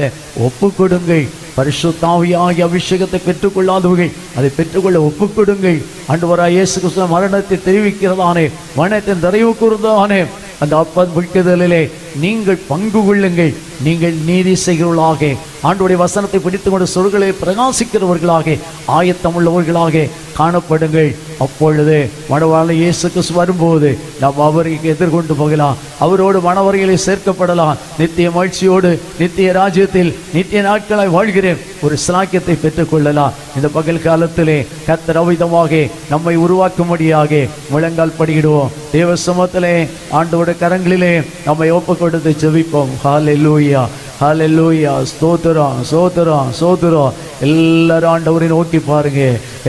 ஒப்புக் கொடுங்கள். பரிசுத்த ஆவியாகிய அபிஷேகத்தை பெற்றுக்கொள்ளாதவர்கள் அதை பெற்றுக்கொள்ள ஒப்புக் கொடுங்கள். ஆண்டவராகிய இயேசு கிறிஸ்து மரணத்தை தெரிவிக்கிறதானே, மரணத்தின் நிறைவு கூறுதானே அந்த அப்பமிக்குதலிலே நீங்கள் பங்கு கொள்ளுங்கள். நீங்கள் நீதி செய்கிறவர்களாக, ஆண்டவருடைய வசனத்தை பிடித்துக் கொண்டு சொற்களை பிரகாசிக்கிறவர்களாக, ஆயத்தமுள்ளவர்களாக காணப்படுங்கள். அப்பொழுது மணவாளன் இயேசு கிறிஸ்து வரும்போது நாம் அவருக்கு எதிர்கொண்டு போகலாம். அவரோடு மணவரைகளை சேர்க்கப்படலாம். நித்திய மகிழ்ச்சியோடு நித்திய ராஜ்யத்தில் நித்திய நாட்களாய் வாழ்கிறேன் ஒரு சிலாக்கியத்தை பெற்றுக்கொள்ளலாம். இந்த பகல் காலத்திலே கர்த்தர் அவிதமாக நம்மை உருவாக்கும்படியாக முழங்கால் படியிடுவோம். தேவ சமூகத்திலே ஆண்டவருடைய கரங்களிலே நம்மை ஒப்பு கொடுத்து ஜெபிப்போம். ஹல்லேலூயா, ஹல்லேலூயா. ஸ்தோத்திரம், ஸ்தோத்திரம், ஸ்தோத்திரம். எல்லாரும் ஆண்டவரை நோக்கி பாருங்க.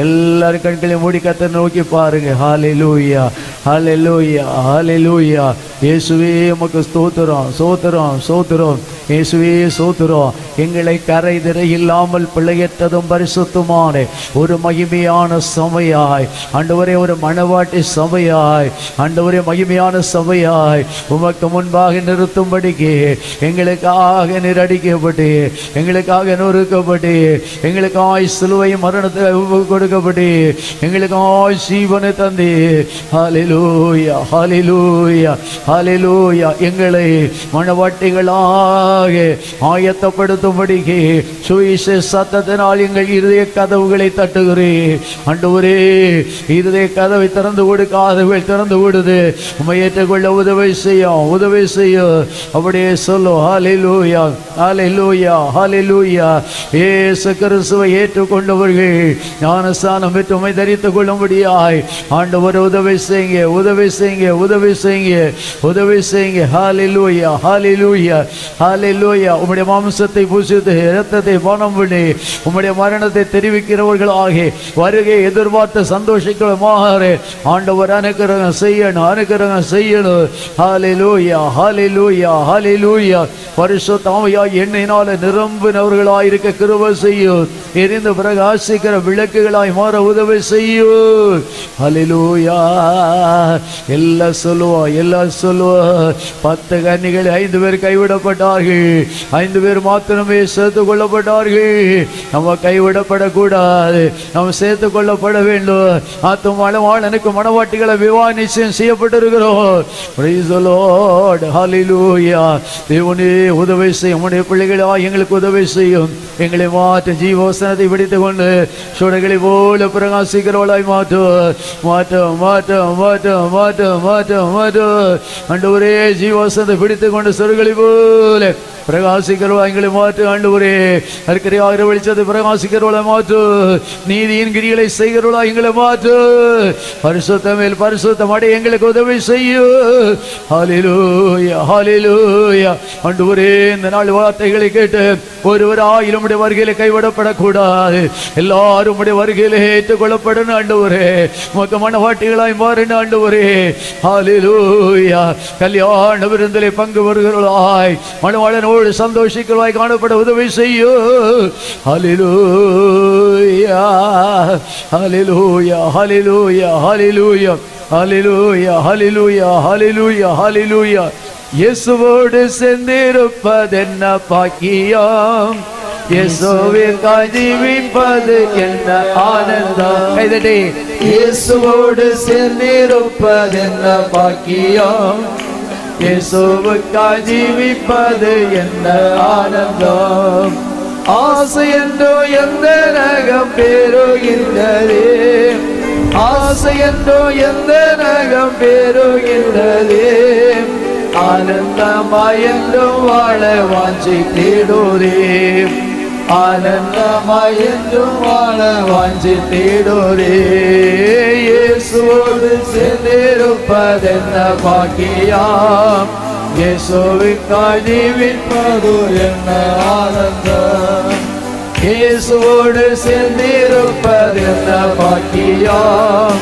எல்லாரும் கண்களை மூடி கர்த்தரை நோக்கி பாருங்க. ஹல்லேலூயா, ஹல்லேலூயா, ஹல்லேலூயா. இயேசுவே உமக்கு ஸ்தோத்திரம், ஸ்தோத்திரம், ஸ்தோத்திரம். இயேசுவே ஸ்தோத்திரம். எங்களை கரை திரை இல்லாமல் பிழையற்றதும் பரிசுத்தமான ஒரு மகிமையான சபையாய் ஆண்டவரே, ஒரு மணவாட்டி சபையாய் ஆண்டவரே, மகிமையான சபையாய் உமக்கு முன்பாக நிறுத்தும்படிக்கு எங்களுக்காக நீரடிக்கப்பட்டு, எங்களுக்காக நொறுக்கப்பட்டு, எங்களுக்காய் சிலுவை மரணத்தை கொடுக்கப்பட்டு, எங்களுக்காய் ஜீவனை தந்து ஹல்லேலூயா, ஹல்லேலூயா, ஹல்லேலூயா. எங்களை மணவாட்டிகளாக ஆயத்தப்படுத்தும்படிக்கு சுவிசேஷ சத்தத்தினால் எங்கள் இருதய கதவுகளை தட்டுகிறேன். ஆண்டவரே, இருதய கதவை திறந்து கொடுக்காதவர்கள் திறந்து கொடுது உம்மை ஏற்றுக்கொள்ள உதவி செய்யும், உதவி செய்யும். அப்படியே சொல்லு. ஹல்லேலூயா, ஹல்லேலூயா, ஹல்லேலூயா. இயேசு கிறிஸ்துவை ஏற்றுக்கொண்டவர்கள் ஞானஸ்நானம் பெற்று உம்மை தரித்துக் கொள்ளும்படியாய் ஆண்டவர் உதவி செய்யுங்க, உதவி செய்யுங்க, உதவி செய்யுங்க, உதவி செய்யுங்க. ஹல்லேலூயா, ஹல்லேலூயா, ஹல்லேலூயா. உம்முடைய மாம்சத்தை பூசித்து இரத்தத்தை பானம் பண்ணி உம்முடைய மரணத்தை தெரிவிக்கிறவர்களாக வருகை எதிர்பார்த்து சந்தோஷிக்கிறமாறு ஆண்டவர் அனுக்கிரகம் செய்யணும், அனுக்கிரகம் செய்யணும். ஹல்லேலூயா, ஹல்லேலூயா, ஹல்லேலூயா. பரிசுத்த ஆவியாய் எண்ணெயினால நிரம்பினவர்களாய் இருக்க கிருபை செய்யும். எரிந்து பிரகாசிக்கிற விளக்குகளாய் மாற உதவி செய்யும். ஹல்லேலூயா. எல்லாம் சொல்லுவோம், எல்லாம் சொல்லுவோம். 10 கன்னிகள் 5 பேர் கைவிடப்பட்டார்கள். 5 பேர் மாத்திரமே சேர்த்துக் கொள்ளப்பட்டார்கள். நம்ம கைவிடப்படக்கூடாது, நம்ம சேர்த்துக் கொள்ளப்பட வேண்டும். ஆத்துமணவாளனுக்கு மணவாட்டிகளை விவாக நிச்சயம் செய்யப்பட்டிருக்கிறோம். Praise the Lord. Hallelujah. தேவனே உதவி செய்யும். உம்முடைய பிள்ளைகளா எங்களுக்கு உதவி செய்யும். எங்களை மாற்ற ஜீவவசனத்தை பிடித்துக் கொண்டு சுடர்களை போல பிரகாசிக்கிறவளாய் மாற்றும், மாற்றும், மாற்றும், மாற்றும், மாற்றும், மாற்றும், மாற்றும். ஆண்டவரே, ஜீவவசனத்தை பிடித்துக் கொண்டு சுடர்களை போல பிரகாசிக்கிறவா எங்களை மாற்று. ஆண்டவரே, அற்கரையாகிற வெளிச்சத்தை பிரகாசிக்கிறவளை மாற்று. நீதியின் கிரிகளை செய்கிறவளா எங்களை மாற்று. பரிசுத்த மேல் பரிசுத்தம் அடைய எங்களுக்கு உதவி செய்யும். ஹல்லேலூயா, ஹல்லேலூயா. ஆண்டவரே, இந்த நாள் வார்த்தைகளை கேட்டு ஒருவராயிலும் உடைய வருகையிலே கைவிடப்படக்கூடாது. எல்லாரும் உடைய வருகையிலே ஏற்றுக்கொள்ளப்படணும். ஆண்டவரே, உமக்கு மணவாட்டிகளாய் மாறின. ஆண்டவரே, ஹல்லேலூயா. கல்யாண விருந்திலே பங்கு வருகிறவர்களாய் மணவாளனோடு சந்தோஷிக்கிறவாய் காணப்பட உதவி செய்யும். ஹல்லேலூயா, ஹல்லேலூயா, ஹல்லேலூயா, ஹல்லேலூயா, ஹல்லேலூயா, ஹல்லேலூயா, ஹல்லேலூயா, ஹல்லேலூயா. இயேசுவோடு சேர்ந்திருப்பதென்ன பாக்கியம், இயேசுவிற்காய் ஜீவிப்பது என்ன ஆனந்தம். கைதட்டி. இயேசுவோடு சேர்ந்திருப்பதென்ன பாக்கியம், இயேசுவுக்காய் ஜீவிப்பது என்ன ஆனந்தம். ஆசை என்றோ எந்த நகம் பெறுகின்றதே, ஆசை என்றோ எந்த நகம் பெறுகின்றதே. ஆனந்தமாய் என்றும் வாழ வாஞ்சி தேடுரே, ஆனந்தமாய் என்றும் வாழ வாஞ்சி தேடுரே. இயேசுவோடு சேர்ந்திருப்பதென்ன பாக்கியம், இயேசுவுக்காய் ஜீவிப்பது என்ன ஆனந்தம். இயேசுவோடு சேர்ந்திருப்பதென்ன பாக்கியம்,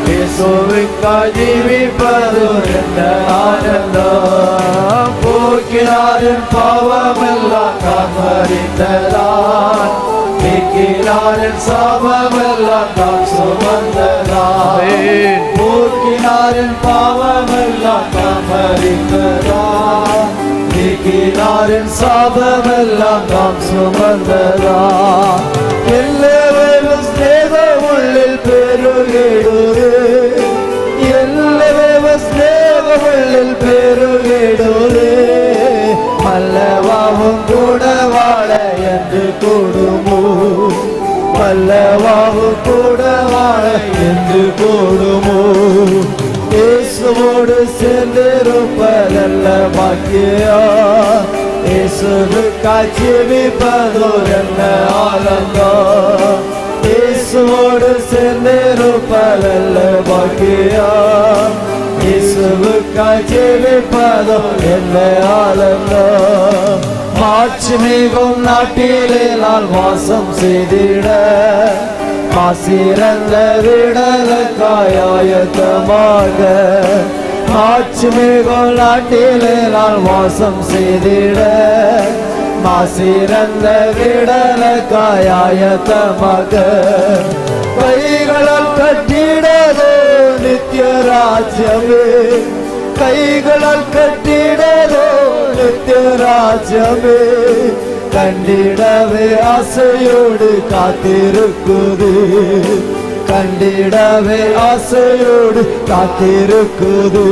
இயேசுவுக்காய் ஜீவிப்பது என்ன ஆனந்தம். போக்கினாரின் பாவமெல்லாம் காப்பரே, சுமந்ததான், நீக்கினாரின் சாபமெல்லாம் தாம் சுமந்ததான், போக்கினாரின் பாவமெல்லாம் தாம் அறிந்ததான், நீக்கினாரின் சாபமெல்லாம் தாம் சுமந்ததான். எல்லாரும் ஸ்நேக உள்ளில் பெருகிடுது, எல்லாரும் ஸ்நேக உள்ளில் பெருகிடுது, மல்லவாவும் கூட வாழ என்று கூடுமோ, மல்லவாவும் கூட வாழ என்று கூடுமோ, இயேசுவோடு சேர்ந்திருப்பதல்ல பாக்கியம், இயேசுவுக்காய் ஜீவிப்பதோர் என்ன ஆனந்தம், இயேசுவோடு சேர்ந்திருப்பதல்ல பாக்கியம், இயேசுவுக்காய் ஜீவிப்பதோர் என்ன ஆனந்தம். மாட்சிமிகும் நாட்டிலே நான் வாசம் செய்திட, மாசிறந்த விடலுக்காய் ஆயத்தமாக, மாட்சிமிகும் நாட்டிலே நான் வாசம் செய்திட, மாசிறந்த விடலுக்காய் ஆயத்தமாக, கைகளால் கட்டிடதோ நித்திய ராஜ்யமே, கைகளால் கட்டிடதோ நித்திய ராஜ்யமே, கண்டிடவே ஆசையோடு காத்திருக்குது, கண்டிடவே ஆசையோடு காத்திருக்குது.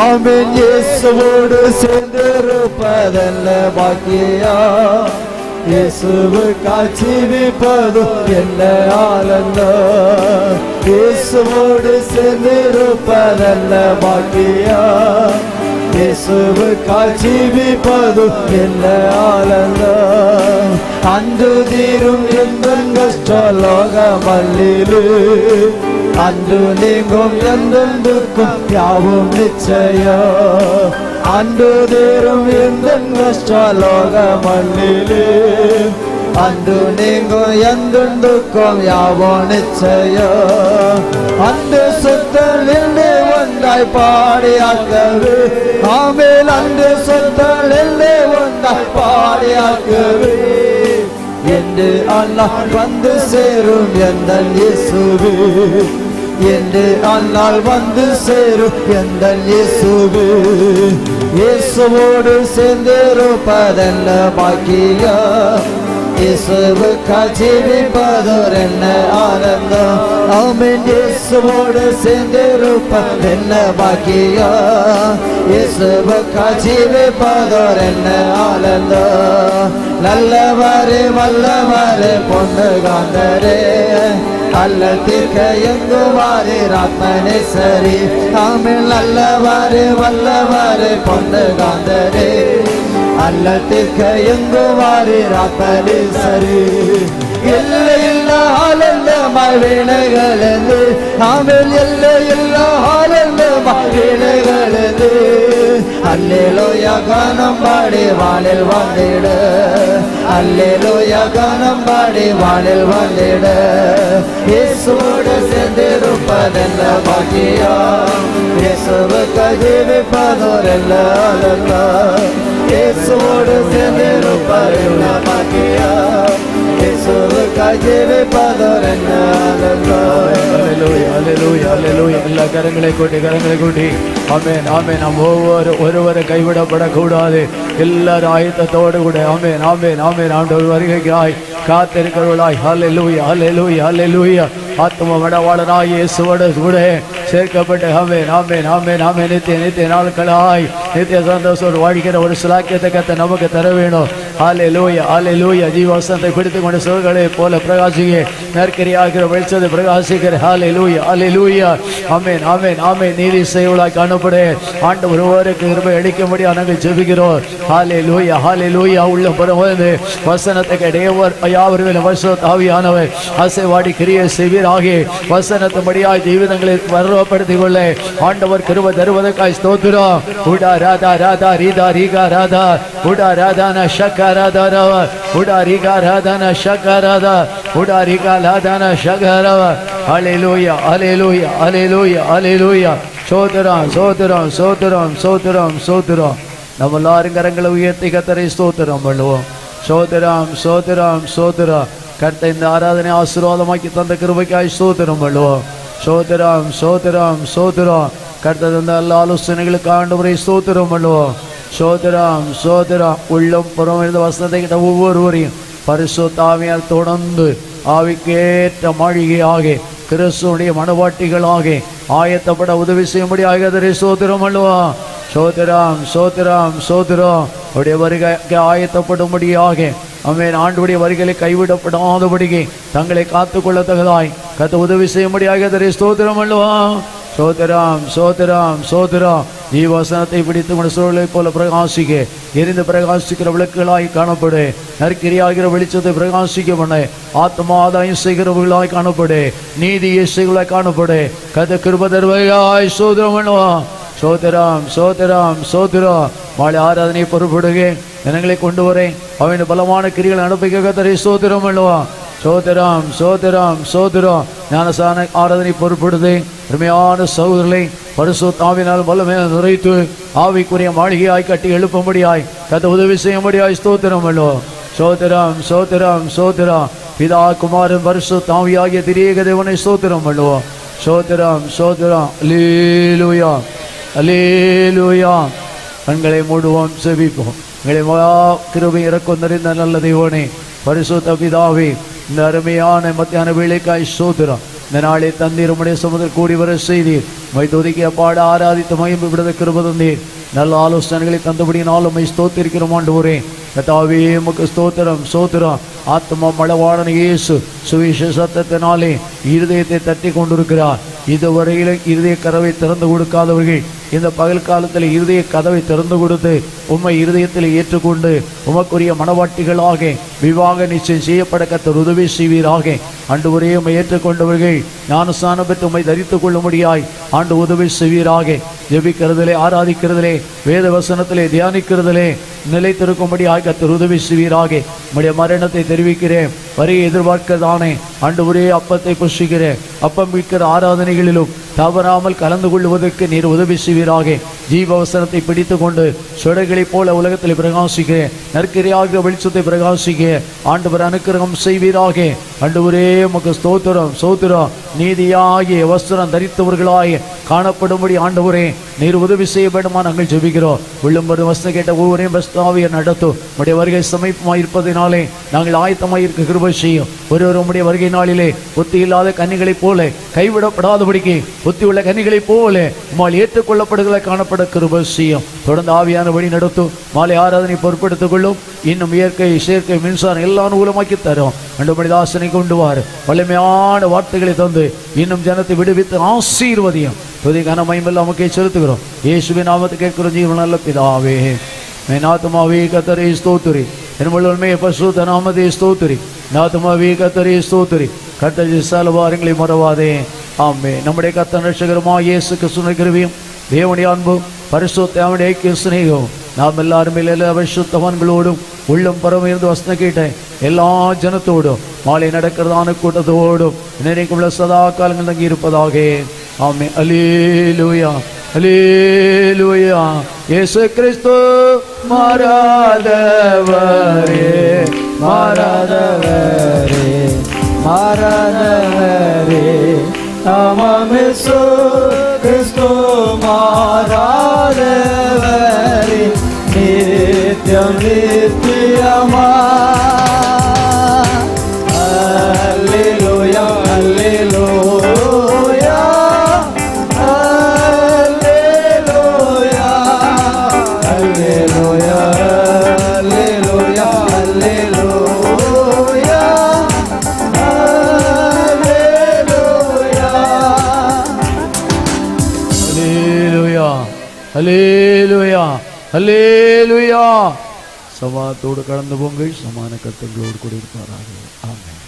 ஆமென். இயேசுவோடு சேர்ந்திருப்பதல்ல பாக்கியம், இயேசுவுக்காய் ஜீவிப்பது என்ன ஆனந்தம், இயேசுவோடு சேர்ந்திருப்பதல்ல பாக்கியம், இயேசுவுக்காய் ஜீவிப்பது என்ன ஆனந்தம். அன்று தீரும் எந்த கஷ்டலோகமல்லிலு, அன்று நீங்கும் எந்த துக்கம் யாவும் நிச்சயம், அன்று தீரும் எந்த கஷ்டலோகமல்லிலு, அன்று நீங்கும் எந்த துக்கம் யாவும் நிச்சயம், அன்று சுத்தலில் வந்தாய் பாடியாக்கவே, ஆமேல் அன்று சொந்தலில் வந்தாய் பாடியாக்கவே, என்று அல்லாஹ் வந்து சேரும் எந்த இயேசுவே, என்று அல்லாஹ் வந்து சேரும் எந்த இயேசுவே, இயேசுவோடு சேர்ந்திருப்பதல்ல பாக்கியம், இயேசுவுக்காய் ஜீவிப்பதோர் என்ன ஆனந்தம். ஆமென். இயேசுவோடு சேர்ந்திருப்பது என்ன பாக்கியம், இயேசுவுக்காய் ஜீவிப்பதோர் என்ன ஆனந்தம். நல்லவரே வல்லவரே பொண்ணு காந்தரே, அல்லல் தீர்க்க எங்குவாரே ராத்மனே சரி. ஆமென். நல்லவரே வல்லவரே பொண்ணு காந்தரே, அல்லல் தீர்க்க எங்குவாரே ராத்மனே சரி. எல்லையில்லா ஆனந்தமாய் வீணைகளது, ஆமென். எல்லையில்லா ஆனந்தமாய் வீணைகளது, அல்லேலூயா கானம் பாடி வானில் வந்திட, அல்லேலூயா கானம் பாடி வானில் வந்திட, இயேசுவோடு சேர்ந்திருப்பதென்ன பாக்கியம், இயேசுவுக்காய் ஜீவிப்பதோர் என்ன ஆனந்தம், இயேசுவோடு சேர்ந்திருப்பதென்ன பாக்கியம், இயேசுவுக்காய் ஜீவிப்பதோர் என்ன ஆனந்தம். அல்லேலூயா, அல்லேலூயா, அல்லேலூயா. எல்லா கரங்களை கூட்டி, கரங்களை கூட்டி ஆமென், ஆமென். நாம் ஒருவரை கைவிடப்படக்கூடாது. எல்லாரும் ஆயத்தத்தோடு கூட ஆமென், ஆமென், ஆமென். ஆண்டவர் வருகைக்காய் காத்திருக்கிறவர்களாய் ஹல்லேலூயா, ஹல்லேலூயா, ஹல்லேலூயா. ஆத்ம மடவாளனாய் இயேசுவோடு கூட சேர்க்கப்பட்டு ஆமென், ஆமென், ஆமென், ஆமென். நித்திய நாட்களாய் நித்திய சந்தோஷத்தோடு வாழ்கிற ஒரு சிலாக்கியத்தை கர்த்தர் நமக்கு தர வேணும். ஹல்லேலூயா, ஹல்லேலூயா. ஜீவவசனத்தை பிடித்துக் கொண்டு சிவர்களை போல பிரகாசிக்க நற்கரியாகிற வெளிச்சத்தை பிரகாசிக்கிற ஹல்லேலூயா, ஹல்லேலூயா. ஆமென், ஆமென், ஆமென். நீதி செய்வளாய் காணப்படு ஆண்டவர் ஒருவருக்கு கிருபை அளிக்கும்படி நாங்கள் ஜெபிக்கிறோம். ஹல்லேலூயா, ஹல்லேலூயா. உள்ள புறந்து வசனத்தை கேட்டவர் யாவரும் பரிசுத்த ஆவியானவர் ஆசீர்வாடி கிரியை செய்வீராக. வசனத்தின்படியாய் ஜீவிதங்களை பருவப்படுத்திக் கொள்ள ஆண்டவர் கிருபை தருவதற்காய் ஸ்தோத்திரம். உடா ராதா ராதா ரீதா ரீகா ராதா உடா ராதான ஷக்கா ராதா ரவ உடா ரீகா ராதான ஷக்கா ராதா உடா ரீகா லாதான ஷக்கா ரவ. ஹல்லேலூயா, ஹல்லேலூயா, ஹல்லேலூயா, ஹல்லேலூயா. சோதரம், சோதரம், சோதரம், சோதரம், சோதரம். நம்ம எல்லாரும் கரங்களை உயர்த்தி கர்த்தரை ஸ்தோத்திரம் பண்ணுவோம். சோதராம் சோதராம் சோதரா. கர்த்தர் இந்த ஆராதனை ஆசீர்வாதமாக்கி தந்த கிருபைக்காய் ஸ்தோத்திரம் பண்ணுவோம். சோதராம் சோதராம் சோதரா. கர்த்தர் தந்த எல்லா ஆலோசனைகளுக்கு ஆண்டவரை ஸ்தோத்திரம் பண்ணுவோம். சோதராம் சோதரா. உள்ளம் புறம் இருந்த வசனத்தை கிட்ட ஒவ்வொருவரையும் பரிசுத்த ஆவியால் தொடர்ந்து ஆவிக்கேற்ற மாளிகையாக கிறிஸ்துவுடைய மனவாட்டிகளாக ஆயத்தப்பட உதவி செய்யும்படி ஆகதரை ஸ்தோத்திரம் அல்லவா. சோதராம் சோதராம் சோதரம். அவருடைய வருகைக்கு ஆயத்தப்படும்படியாக ஆமென். ஆண்டுடைய வருகைகளை கைவிடப்படாதபடிக்கு தங்களை காத்துக்கொள்ளத்தக்கதாய் கத்த உதவி செய்யும்படி ஆகதரை ஸ்தோத்திரம் அல்லவா. சோதராம் சோதராம் சோதரா. ஜீவசனத்தை பிடித்து கொண்ட சூழலை போல பிரகாசிக்க எரிந்து பிரகாசிக்கிற விளக்குகளாய் காணப்படு. நற்கிரியாகிற வெளிச்சத்தை பிரகாசிக்க பண்ண ஆத்மாதாயம் செய்கிறவர்களாய் காணப்படு. நீதி இசைகளாய் காணப்படு. கத கிருப தருவாய் சோதரம் பண்ணுவா. சோதராம் சோதராம் சோதரா. மாலை ஆராதனை பொறுப்படுக ஜனங்களை கொண்டு வரேன். அவன் பலமான கிரிகளை அனுப்பிக்க கத்தரை சோதரம் பண்ணுவா. சோதராம் சோதராம் சோதரா. ஞானசான ஆராதனை பொறுப்படுது அருமையான சகோதரர்களை பரிசுத்த ஆவியினால் வல்லமையை நிறைத்து ஆவிக்குரிய மாளிகையாய் கட்டி எழுப்பும்படியாய் கத்த உதவி செய்யும்படியாய் ஸ்தோத்திரம் அல்லவா. சோதராம் சோதராம் சோதரா. பிதா குமாரன் பரிசுத்த ஆவியாகிய திரியேக தேவனை ஸ்தோத்திரம் அல்லவா. சோதராம் சோதரா. அல்லேலூயா அல்லேலூயா. கண்களை மூடுவோம், செபிப்போம். எங்களை கிருபை இறக்கம் நிறைந்த நல்ல தெய்வனே, பரிசுத்த பிதாவே, இந்த அருமையான மத்தியான வேளைக்காய் ஸ்தோத்திரம். இந்த நாளை தந்தீர் உம்முடைய சமுதிரம் கூடி வர செய்தீர். மை துதிக்க பாட ஆராதித்து மகிமை விடுத கிருபை தந்தீர். நல்ல ஆலோசனைகளை தந்தபடியினால் உம்மை ஸ்தோத்திரிக்கிறோம் ஆண்டவரே. கர்த்தாவே உமக்கு ஸ்தோத்திரம் ஸ்தோத்திரம். ஆத்மா மழவாளன் இயேசு சுவிசேஷத்தினாலே இருதயத்தை தட்டி கொண்டிருக்கிறார். இதுவரையிலும் இருதய கதவை திறந்து கொடுக்காதவர்கள் இந்த பகல் காலத்தில் இருதய கதவை திறந்து கொடுத்து உம்மை இருதயத்தில் ஏற்றுக்கொண்டு உமக்குரிய மனவாட்டிகளாக விவாக நிச்சயம் செய்யப்பட கர்த்தர் உதவி செய்வீராக. ஆண்டு ஒரே உம்மை ஏற்றுக்கொண்டவர்கள் ஞானஸ்நானம் பெற்று உம்மை தரித்துக் கொள்ளும்படியாய் ஆண்டு உதவி செய்வீராக. ஜெபிக்கிறதிலே, ஆராதிக்கிறதிலே, வேத வசனத்திலே தியானிக்கிறதிலே நிலைத்திருக்கும்படியாய் கர்த்தர் உதவி செய்வீராக. உம்முடைய மரணத்தை தெரிவிக்கிறேன், வரையை எதிர்பார்க்கிறதானே ஆண்டு ஒரே அப்பத்தை புஷிக்கிறேன். அப்பம் விற்கிற ஆராதனைகளிலும் தவறாமல் கலந்து கொள்வதற்கு நீர் உதவி செய்வீராக. ஜீவவசனத்தை பிடித்து கொண்டு சுடர்களைப் போல உலகத்தில் பிரகாசிக்கிறேன். நற்கிரியாகிற வெளிச்சத்தை பிரகாசிக்க ஆண்டவர் அனுக்கிரகம் செய்வீராக. ஆண்டவரே உமக்கு ஸ்தோத்திரம் ஸ்தோத்திரம். நீதியாகிய வஸ்திரம் தரித்தவர்களாய் காணப்படும்படி ஆண்டவரே நீர் உதவி செய்ய வேண்டுமா நாங்கள் ஜெபிக்கிறோம். உள்ளும்பது வசனம் கேட்ட ஒவ்வொருவரையும் பஸ்தாவியை நடத்தும். உடைய வருகை சமீபமாய் இருப்பதினாலே நாங்கள் ஆயத்தமாய் இருக்க கிருபை செய்யும். ஒருவர் உம்முடைய வருகை நாளிலே புத்தி இல்லாத கன்னிகளைப் போல கைவிடப்படாதபடிக்கு புத்தி உள்ள கன்னிகளைப் போல உம்மால் ஏற்றுக்கொள்ளப்படுகளை காணப்பட கிருபை செய்யும். தொடர்ந்து ஆவியான வழி நடத்தும். மாலை ஆராதனை பொறுப்படுத்திக் கொள்ளும். இன்னும் இயற்கை செயற்கை மின்சாரம் எல்லாம் நூலமாக்கி தரும். அண்டு மனிதாசனை கொண்டு வார். வலிமையான வார்த்தைகளை தந்து இன்னும் ஜனத்தை விடுவித்து ஆசீர்வதியும். துதி கனமயம் நமக்கே செலுத்துகிறோம். இயேசுவின் நாமத்தை கேட்கிறோம் ஜீவன் நல்ல பிதாவே. நாத்துமாவே கர்த்தரை ஸ்தோத்திரி. என்மே பசுத்த நாமத்தை ஸ்தோத்திரி. நாத்துமாவே கர்த்தரை ஸ்தோத்திரி. கர்த்தர் சலவாரங்களை மறவாதே. ஆமே. நம்முடைய கர்த்தர் ரட்சகருமாகிய இயேசு கிறிஸ்துவின் கிருபையும் தேவனுடைய அன்பும் பரிசுத்த தேவனுடைய ஐக்கிய சிநேகமும் நாம் எல்லாருமே எல்லா பரிசுத்தவான்களோடும் உள்ளம் பரவ இருந்து வசனம் கேட்ட எல்லா ஜனத்தோடும் மாலை நடக்கிறதான கூட்டத்தோடும் நினைக்குள்ள சதா காலங்கள் தங்கி இருப்பதாக. ஆமே. அல்லேலூயா அல்லேலூயா. இயேசு கிறிஸ்து மாறாதவரே மாறாதவரே மாறாதவரே. ஆமாம் இயேசு கிறிஸ்து மாறாதவரே. நித்தியம் நித்தியமா. அல்லேலூயா alleluia alleluia alleluia alleluia alleluia alleluia alleluia அல்லேலூயா. சமாதத்தோடு கடந்து போங்கள். சமான கர்த்தர்களோடு கூட இருப்பாராக. ஆமென்.